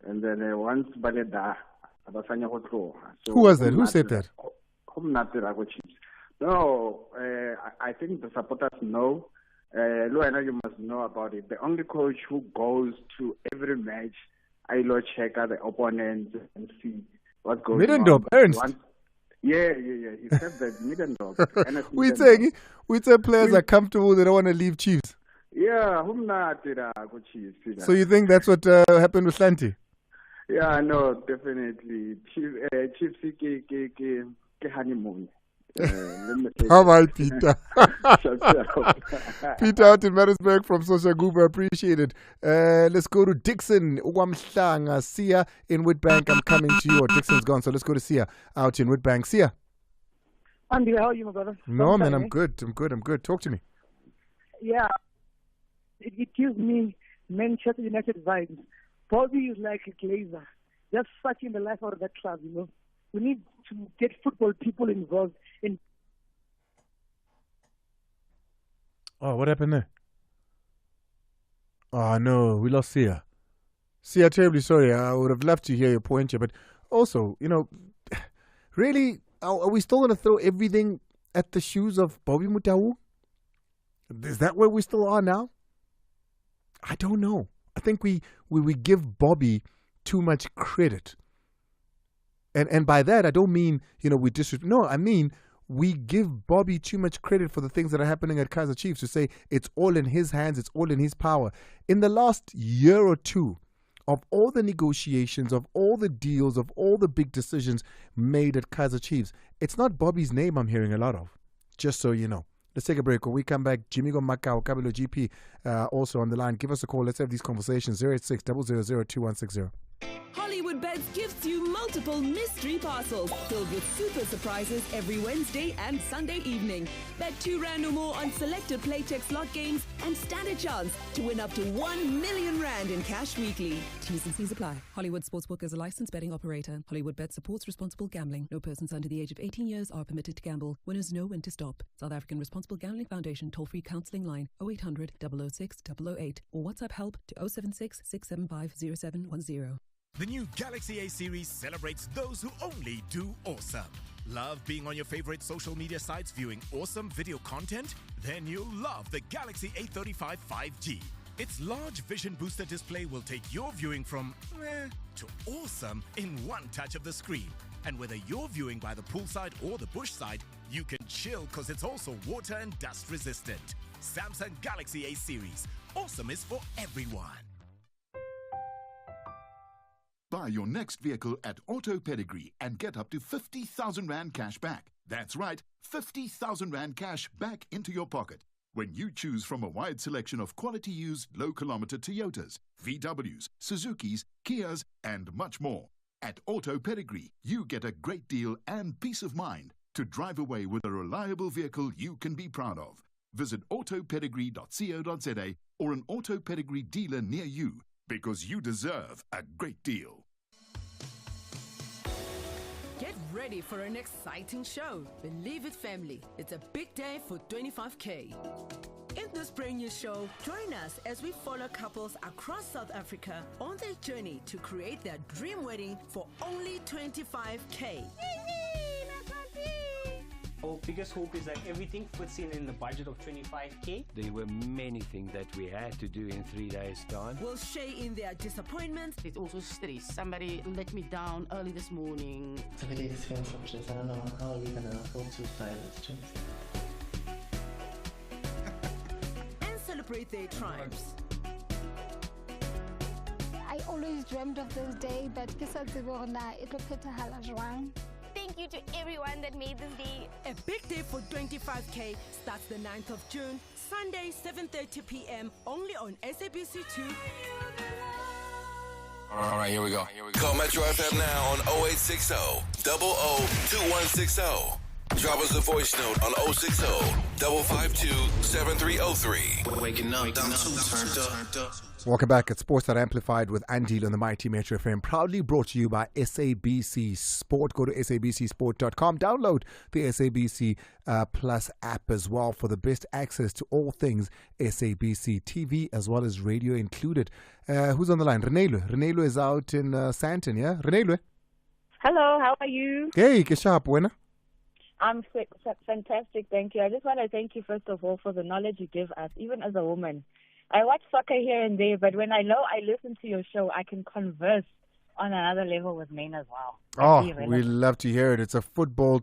and then once baleda. Who was that? Who said that? No, I think the supporters know. Luana, you must know about it. The only coach who goes to every match, I check out the opponents and see what's going on. Ernst. Yeah. He said that Middendorp. we say players are comfortable, they don't want to leave Chiefs. Yeah, so you think that's what happened with Santi? Yeah, no, definitely. Chiefs honeymoon. How about Peter? Peter out in Maritzburg from Soshanguve, appreciate it. Let's go to Dixon Uwamhlanga. Sia in Witbank, I'm coming to you. Or Dixon's gone, so let's go to Sia out in Witbank. Sia. Andy, how are you, my brother? No, man, I'm good. Talk to me. Yeah, it gives me Manchester United vibes. Bobby is like a Glazer, just sucking the life out of that club, you know. We need to get football people involved in. Oh, what happened there? Oh, no, we lost Sia. Sia, terribly sorry. I would have loved to hear your point here, but also, really, are we still going to throw everything at the shoes of Bobby Mutau? Is that where we still are now? I don't know. I think we give Bobby too much credit. And by that, I don't mean, we disrespect. No, I mean, we give Bobby too much credit for the things that are happening at Kaizer Chiefs to say it's all in his hands, it's all in his power. In the last year or two, of all the negotiations, of all the deals, of all the big decisions made at Kaizer Chiefs, it's not Bobby's name I'm hearing a lot of, just so you know. Let's take a break. When we come back, Jimmy Macau, Kabilo GP, also on the line. Give us a call. Let's have these conversations. 086 0002160. Hollywood Bets gives you multiple mystery parcels filled with super surprises every Wednesday and Sunday evening. Bet 2 rand or more on selected Playtech slot games and stand a chance to win up to 1 million rand in cash weekly. T's and C's apply. Hollywood Sportsbook is a licensed betting operator. Hollywood Bet supports responsible gambling. No persons under the age of 18 years are permitted to gamble. Winners know when to stop. South African Responsible Gambling Foundation toll-free counselling line 0800 006 008 or WhatsApp help to 076 675 0710. The new Galaxy A series celebrates those who only do awesome. Love being on your favorite social media sites viewing awesome video content? Then you'll love the Galaxy A35 5G. Its large vision booster display will take your viewing from to awesome in one touch of the screen. And whether you're viewing by the poolside or the bush side, you can chill because it's also water and dust resistant. Samsung Galaxy A series. Awesome is for everyone. Buy your next vehicle at Auto Pedigree and get up to 50,000 Rand cash back. That's right, 50,000 Rand cash back into your pocket when you choose from a wide selection of quality used low-kilometer Toyotas, VWs, Suzukis, Kias, and much more. At Auto Pedigree, you get a great deal and peace of mind to drive away with a reliable vehicle you can be proud of. Visit autopedigree.co.za or an Auto Pedigree dealer near you, because you deserve a great deal. Get ready for an exciting show. Believe it, family. It's a big day for 25K. In this brand new show, join us as we follow couples across South Africa on their journey to create their dream wedding for only 25K. Our biggest hope is that everything fits in the budget of 25K. There were many things that we had to do in 3 days' time. We'll share in their disappointments. It's also stress. Somebody let me down early this morning. It's a really expensive option. I don't know how are we going to afford to buy this drink. And celebrate their triumphs. I always dreamed of this day, but it will Thank you to everyone that made this day. A big day for 25K starts the 9th of June, Sunday, 7:30 p.m. only on SABC2. All right, here we go. Call Metro FM now on 0860 002160. Drop us a voice note on 060 552 7303. Waking up, turned up. Welcome back at Sports That Amplified with Andile on the Mighty Metro FM. Proudly brought to you by SABC Sport. Go to sabcsport.com. Download the SABC Plus app as well for the best access to all things SABC TV as well as radio included. Who's on the line? Renelo. Renelo is out in Sandton, yeah? Renelo. Hello, how are you? Hey, que sharp, buena. I'm fantastic, thank you. I just want to thank you first of all for the knowledge you give us, even as a woman. I watch soccer here and there, but when I listen to your show, I can converse on another level with men as well. Oh, we love to hear it. It's a football,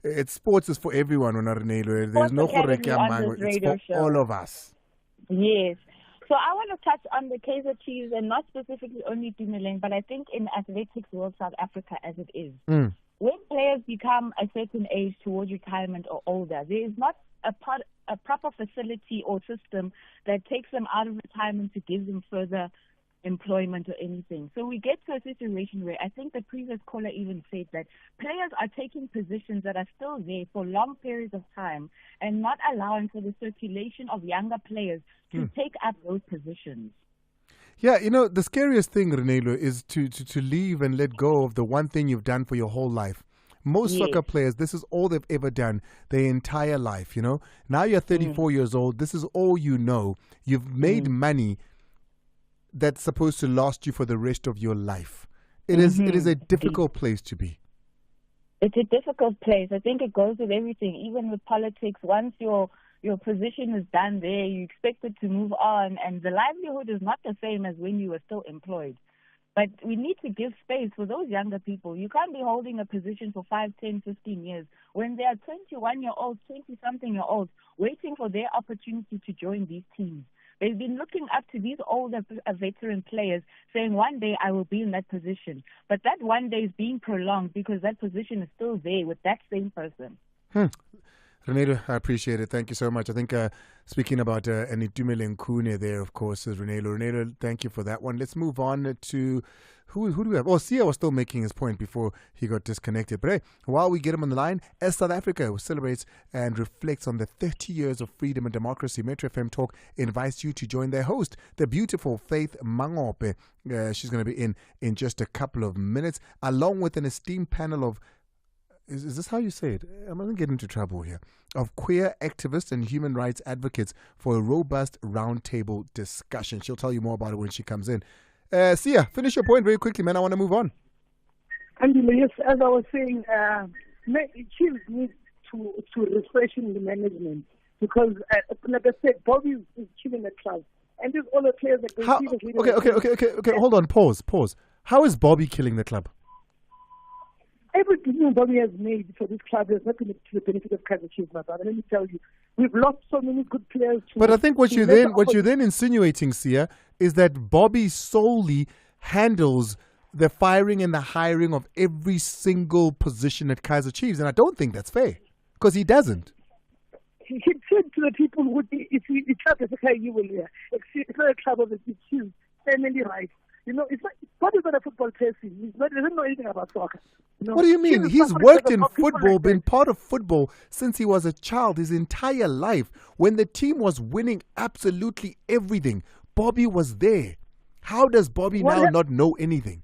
it's sports is for everyone, Renelo. There's no it's for all of us. Yes. So I want to touch on the Kaizer Chiefs and not specifically only Dumoulin, but I think in athletics world, South Africa as it is. When players become a certain age towards retirement or older, there is not a proper facility or system that takes them out of retirement to give them further employment or anything. So we get to a situation where I think the previous caller even said that players are taking positions that are still there for long periods of time and not allowing for the circulation of younger players to take up those positions. Yeah, you know, the scariest thing, Renelo, is to leave and let go of the one thing you've done for your whole life. Most soccer players, this is all they've ever done their entire life, you know. Now you're 34 years old. This is all you know. You've made money that's supposed to last you for the rest of your life. It is a difficult place to be. It's a difficult place. I think it goes with everything, even with politics. Once your position is done there, you expect it to move on, and the livelihood is not the same as when you were still employed. But we need to give space for those younger people. You can't be holding a position for 5, 10, 15 years when they are 21-year-olds, 20-something-year-olds waiting for their opportunity to join these teams. They've been looking up to these older veteran players saying one day I will be in that position. But that one day is being prolonged because that position is still there with that same person. Renelo, I appreciate it. Thank you so much. I think speaking about Dumoulin Kune there, of course, is Renelo. Renelo, thank you for that one. Let's move on to who do we have? Oh, Sia was still making his point before he got disconnected. But hey, while we get him on the line, as South Africa celebrates and reflects on the 30 years of freedom and democracy, Metro FM Talk invites you to join their host, the beautiful Faith Mangope. She's going to be in just a couple of minutes, along with an esteemed panel of is this how you say it? I'm going to get into trouble here. Of queer activists and human rights advocates for a robust roundtable discussion. She'll tell you more about it when she comes in. Sia, finish your point very quickly, man. I want to move on. Angela, yes, as I was saying, Chiefs need to refresh in the management because, like I said, Bobby is killing the club. And there's all the players that they Okay. Hold on. Pause. How is Bobby killing the club? every decision Bobby has made for this club has not been to the benefit of Kaizer Chiefs, my brother. Let me tell you, we've lost so many good players. But I think what you're then insinuating, Sia, is that Bobby solely handles the firing and the hiring of every single position at Kaizer Chiefs, and I don't think that's fair because he doesn't. He said to the people, if you club as a guy, you will it's not a club of the Chiefs, family rights. You know, it's not. Bobby's not a football person. He doesn't know anything about soccer. You know? What do you mean? He's worked in football, been part of football since he was a child, his entire life. When the team was winning absolutely everything, Bobby was there. How does Bobby now not know anything?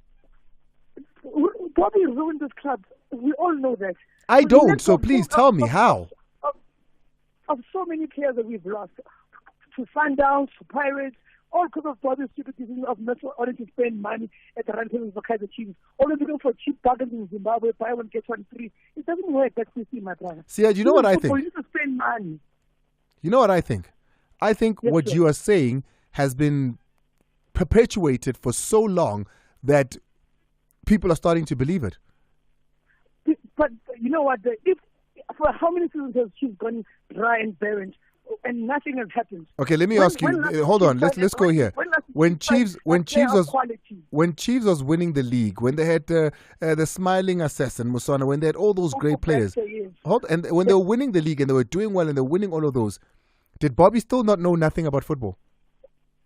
Bobby ruined this club. We all know that. I don't, so please tell me how. Of so many players that we've lost, to Sundowns, to Pirates, all because of Bobby's stupid decision of not wanting to spend money at the roundtable for Kaizer Chiefs. Always looking for cheap bargains in Zimbabwe, buy one, get one free. It doesn't work that system, my brother. See, you know what I think? You need to spend money. You know what I think? I think Yes, what sir. you are saying has been perpetuated for so long that people are starting to believe it. But you know what? For how many seasons has Chiefs gone dry and barren, and nothing has happened? Okay, let me ask you. Hold on, let's go here. When Chiefs was winning the league, when they had the smiling assassin Musona, when they had all those great players, and when they were winning the league and they were doing well and they were winning all of those, did Bobby still not know nothing about football?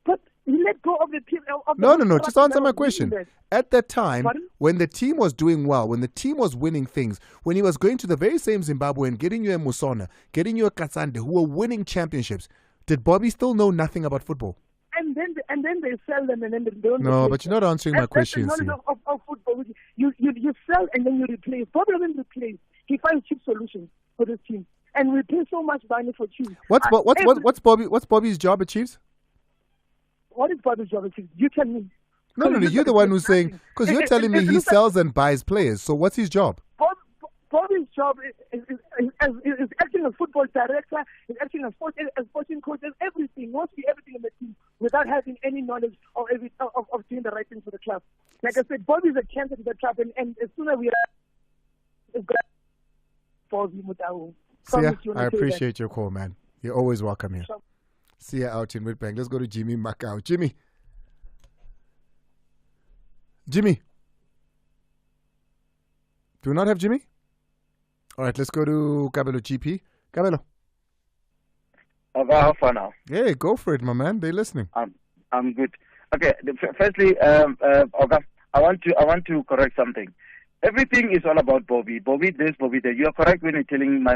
But he let go of the team. No. Just answer my question. At that time, Pardon? when the team was doing well, when the team was winning things, when he was going to the very same Zimbabwe and getting you a Musona, getting you a Katsande, who were winning championships, did Bobby still know nothing about football? And then they sell them and then they don't. No, replace but you're not answering my question. That's the knowledge of football. You sell and then you replace. Bobby doesn't replace. He finds cheap solutions for this team, and we pay so much money for Chiefs. What's Bobby's job at Chiefs? What is Bobby's job at Chiefs? You tell me. No, you're the one who's saying, because you're telling me he sells and buys players. So what's his job? Bobby's job is acting as football director, is acting as sporting coach, and everything, mostly everything in the team, without having any knowledge of doing the right thing for the club. Like I said, Bobby's a cancer to the club, and as soon as we are, Sia, I appreciate your call, man. You're always welcome here. Sia out in Witbank. Let's go to Jimmy Macau. Jimmy. Do we not have Jimmy? All right, let's go to Kabelo GP. Kabelo. How far now? Hey, go for it, my man. They're listening. I'm good. Okay. Firstly, Oga, I want to correct something. Everything is all about Bobby. Bobby this, Bobby that. You are correct when you're telling my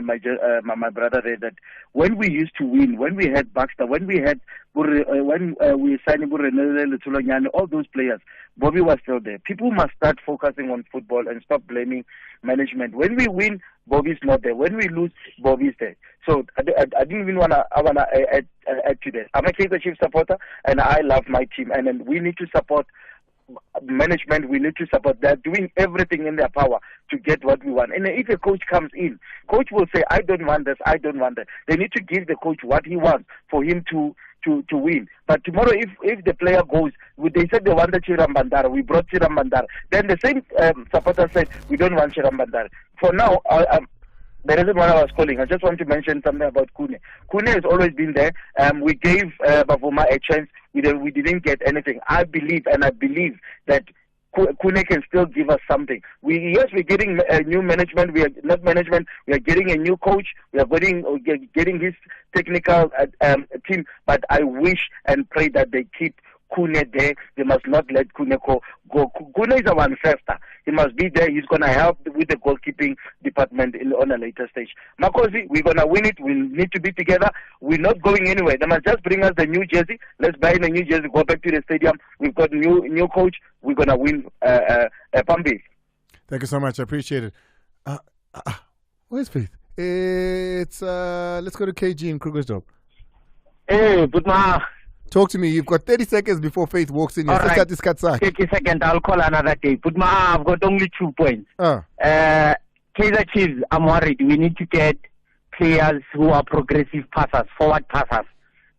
brother there that when we used to win, when we had Baxter, when we had when we signed Burrenele, all those players, Bobby was still there. People must start focusing on football and stop blaming management. When we win, Bobby's not there. When we lose, Bobby's there. So I didn't even wanna add to that. I'm a Kaizer Chiefs supporter, and I love my team, and then we need to support management. We need to support. They're doing everything in their power to get what we want. And if a coach comes in, coach will say, I don't want this, I don't want that. They need to give the coach what he wants for him to win. But tomorrow, if the player goes, they said they wanted Chiram Bandara, we brought Chiram Bandara. Then the same supporter said, we don't want Chiram Bandara. For now, the reason why I was calling, I just want to mention something about Kune. Kune has always been there. We gave Bavuma a chance. We didn't get anything. I believe that Kune can still give us something. We're getting a new management. We are getting a new coach. We are getting his technical team. But I wish and pray that they keep Kune there. They must not let Kune go. Kune is our ancestor. He must be there. He's going to help with the goalkeeping department on a later stage. Makosi, we're going to win it. We need to be together. We're not going anywhere. They must just bring us the new jersey. Let's buy the new jersey, go back to the stadium. We've got new coach. We're going to win Pambi. Thank you so much. I appreciate it. Where's Faith? It's let's go to KG in Krugersdorp. Hey, good morning. Talk to me. You've got 30 seconds before Faith walks in. All right. 30 seconds. I'll call another day. But I've got only 2 points. Kaizer Chiefs, I'm worried. We need to get players who are progressive passers, forward passers.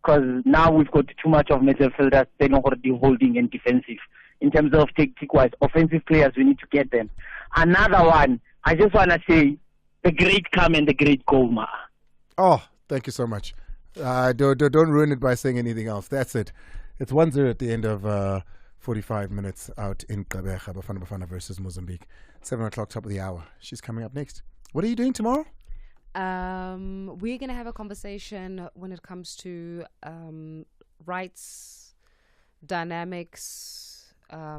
Because now we've got too much of midfielders, they're not already holding and defensive. in terms of tactic-wise. Offensive players, we need to get them. Another one, I just want to say, the great come and the great go, ma. Oh, thank you so much. Don't ruin it by saying anything else. That's it. It's 1-0 at the end of 45 minutes out in Gqeberha, Bafana Bafana versus Mozambique. 7 o'clock, top of the hour. She's coming up next. What are you doing tomorrow? We're going to have a conversation when it comes to rights, dynamics,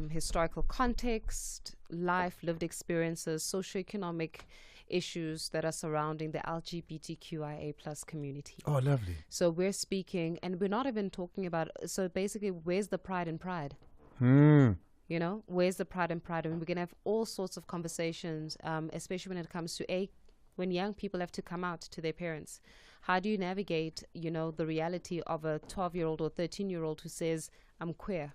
historical context, life, lived experiences, socioeconomic issues that are surrounding the LGBTQIA plus community. Oh, lovely. So we're speaking, and we're not even talking about, so basically, where's the pride in pride? You know, where's the pride and pride? I mean, we're going to have all sorts of conversations, especially when it comes to when young people have to come out to their parents. How do you navigate, you know, the reality of a 12-year-old or 13-year-old who says, I'm queer?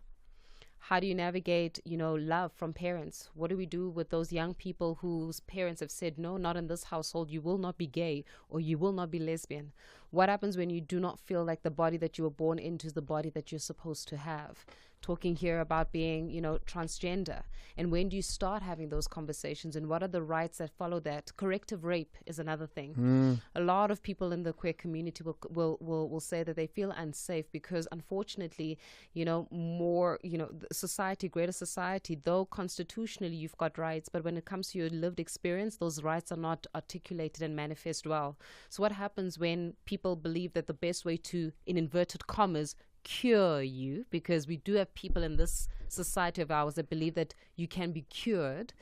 How do you navigate, you know, love from parents? What do we do with those young people whose parents have said, no, not in this household, you will not be gay or you will not be lesbian? What happens when you do not feel like the body that you were born into is the body that you're supposed to have? Talking here about being, you know, transgender. And when do you start having those conversations, and what are the rights that follow that? Corrective rape is another thing. A lot of people in the queer community will say that they feel unsafe because, unfortunately, you know, more, you know, society, greater society, though constitutionally you've got rights, but when it comes to your lived experience, those rights are not articulated and manifest well. So what happens when people believe that the best way to, in inverted commas, cure you, because we do have people in this society of ours that believe that you can be cured,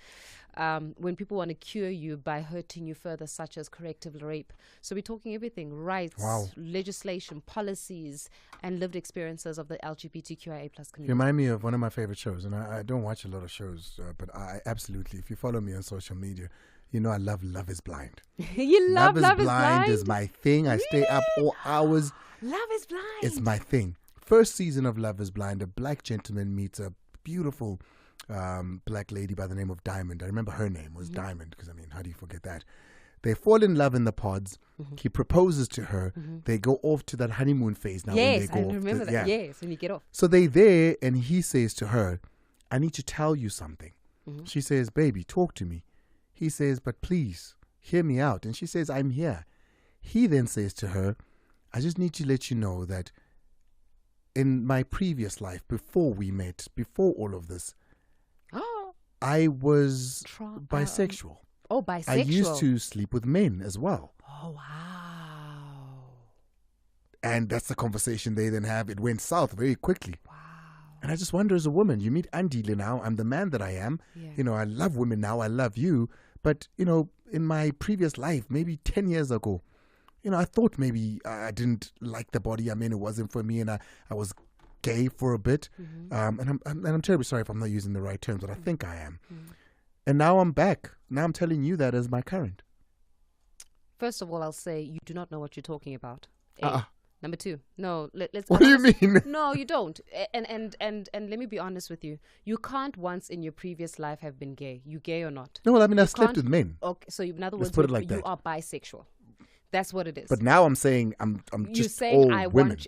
when people want to cure you by hurting you further, such as corrective rape. So we're talking everything: rights, legislation, policies, and lived experiences of the LGBTQIA plus community. You remind me of one of my favorite shows, and I don't watch a lot of shows, but I absolutely, if you follow me on social media, you know I love Love is Blind. You love Love is Blind? Is my thing. I stay up all hours. Love is Blind. It's my thing. First season of Love is Blind, a black gentleman meets a beautiful black lady by the name of Diamond. I remember her name was Diamond, because, I mean, how do you forget that? They fall in love in the pods. He proposes to her. They go off to that honeymoon phase now. Yes, when they go I remember that. Yeah. Yes, when you get off. So they there, and he says to her, I need to tell you something. She says, baby, talk to me. He says, but please, hear me out. And she says, I'm here. He then says to her, I just need to let you know that in my previous life, before we met, before all of this, I was bisexual. Bisexual. I used to sleep with men as well. Oh, wow. And that's the conversation they then have. It went south very quickly. Wow. And I just wonder, as a woman, you meet Andile now. I'm the man that I am. Yeah. You know, I love women now. I love you. But, you know, in my previous life, maybe 10 years ago, you know, I thought maybe I didn't like the body I'm in. It wasn't for me, and I was gay for a bit. And I'm terribly sorry if I'm not using the right terms, but I think I am. And now I'm back. Now I'm telling you that as my current. First of all, I'll say you do not know what you're talking about. Number two, no. Let's. What do you mean? No, you don't. And let me be honest with you. You can't once in your previous life have been gay. You gay or not? No, well, I mean, I slept with men. Okay, so in other words, put it like you that. are bisexual. That's what it is. But now I'm saying I'm just saying all women.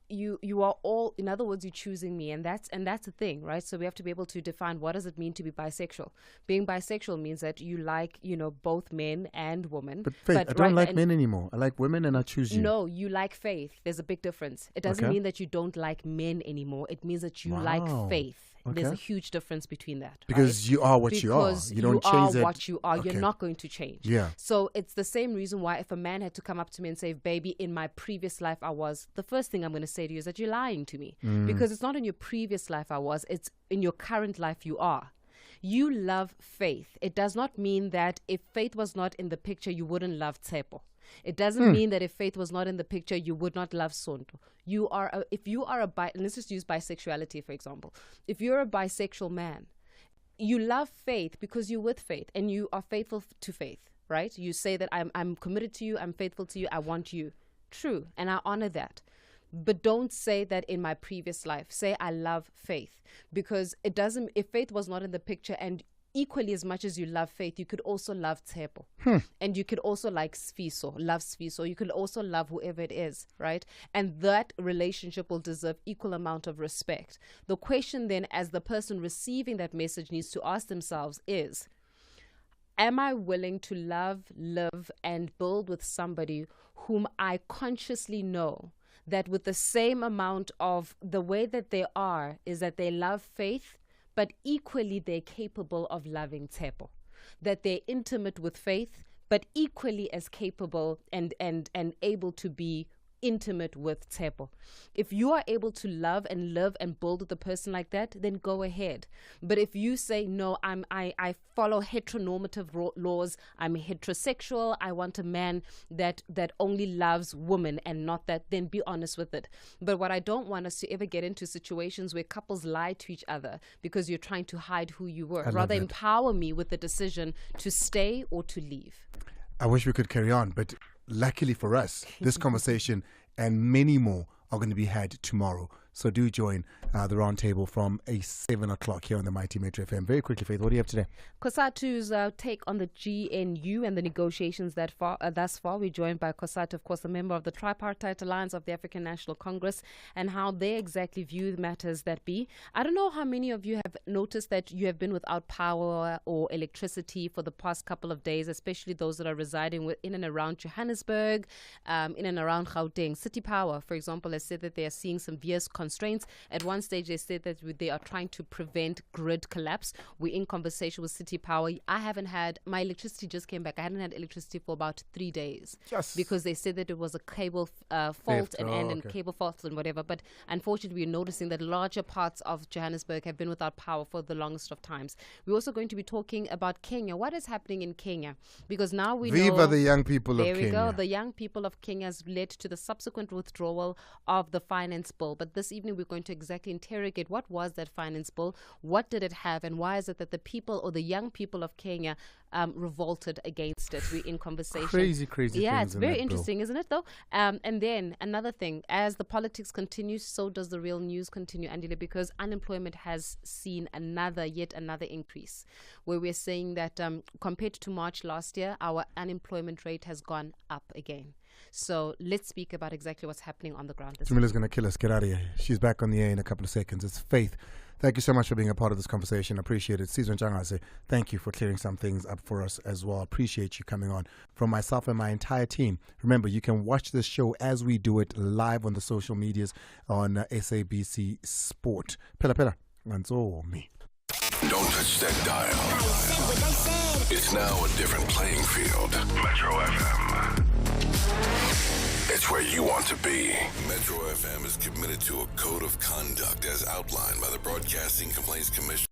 You are all, in other words, you're choosing me, and that's the thing, right? So we have to be able to define what does it mean to be bisexual. Being bisexual means that you like, you know, both men and women. But Faith, I don't like men anymore. I like women, and I choose you. No, you like Faith. There's a big difference. It doesn't mean that you don't like men anymore. It means that you like Faith. Okay. There's a huge difference between that. Because you are what you are. You don't change it. You are what you are. Okay. You're not going to change. Yeah. So it's the same reason why if a man had to come up to me and say, baby, in my previous life I was, the first thing I'm going to say to you is that you're lying to me. Because it's not in your previous life I was, it's in your current life you are. You love Faith. It does not mean that if Faith was not in the picture, you wouldn't love Tsepo. It doesn't mean that if Faith was not in the picture, you would not love Sonto. Let's just use bisexuality, for example. If you're a bisexual man, you love Faith because you're with Faith and you are faithful to Faith, right? You say that I'm committed to you, I'm faithful to you, I want you. True, and I honor that. But don't say that in my previous life. Say I love Faith, because it doesn't. If Faith was not in the picture and equally as much as you love Faith, you could also love Tshepo. And you could also love Sfiso. You could also love whoever it is, right? And that relationship will deserve equal amount of respect. The question then, as the person receiving that message needs to ask themselves is, am I willing to love, live, and build with somebody whom I consciously know that with the same amount of the way that they are is that they love Faith, but equally they're capable of loving Tshepo, that they're intimate with Faith, but equally as capable and able to be intimate with Tshepo. If you are able to love and live and build with a person like that, then go ahead. But if you say, no, I follow heteronormative laws, I'm heterosexual, I want a man that only loves women and not that, then be honest with it. But what I don't want us to ever get into situations where couples lie to each other because you're trying to hide who you were. Rather empower me with the decision to stay or to leave. I wish we could carry on, but luckily for us, this conversation and many more are going to be had tomorrow. So do join the roundtable from 7 o'clock here on the Mighty Metro FM. Very quickly, Faith, what do you have today? Kosatu's take on the GNU and the negotiations thus far. We're joined by Kosatu, of course, a member of the Tripartite Alliance of the African National Congress, and how they exactly view matters that be. I don't know how many of you have noticed that you have been without power or electricity for the past couple of days, especially those that are residing in and around Johannesburg, in and around Gauteng. City Power, for example, has said that they are seeing some fierce constraints. At one stage, they said that they are trying to prevent grid collapse. We're in conversation with City Power. I haven't had, my electricity just came back. I hadn't had electricity for about 3 days. Yes. Because they said that it was a cable fault and cable faults and whatever. But unfortunately, we're noticing that larger parts of Johannesburg have been without power for the longest of times. We're also going to be talking about Kenya. What is happening in Kenya? Because now we know... Viva the young people of Kenya. There we go. The young people of Kenya has led to the subsequent withdrawal of the finance bill. But this evening, we're going to exactly interrogate what was that finance bill, what did it have, and why is it that the people or the young people of Kenya revolted against it. We're in conversation. Crazy Yeah, things it's very interesting, isn't it, though? And then another thing, as the politics continues, so does the real news continue, Andile, because unemployment has seen yet another increase, where we're saying that compared to March last year, our unemployment rate has gone up again. So let's speak about exactly what's happening on the ground. Jamila's going to kill us. Get out of here. She's back on the air in a couple of seconds. It's Faith. Thank you so much for being a part of this conversation. Appreciate it. Caesar Njangase, thank you for clearing some things up for us as well. Appreciate you coming on. From myself and my entire team, remember, you can watch this show as we do it live on the social medias on SABC Sport. Pela, that's all me. Don't touch that dial. It's now a different playing field. Metro FM. It's where you want to be. Metro FM is committed to a code of conduct as outlined by the Broadcasting Complaints Commission.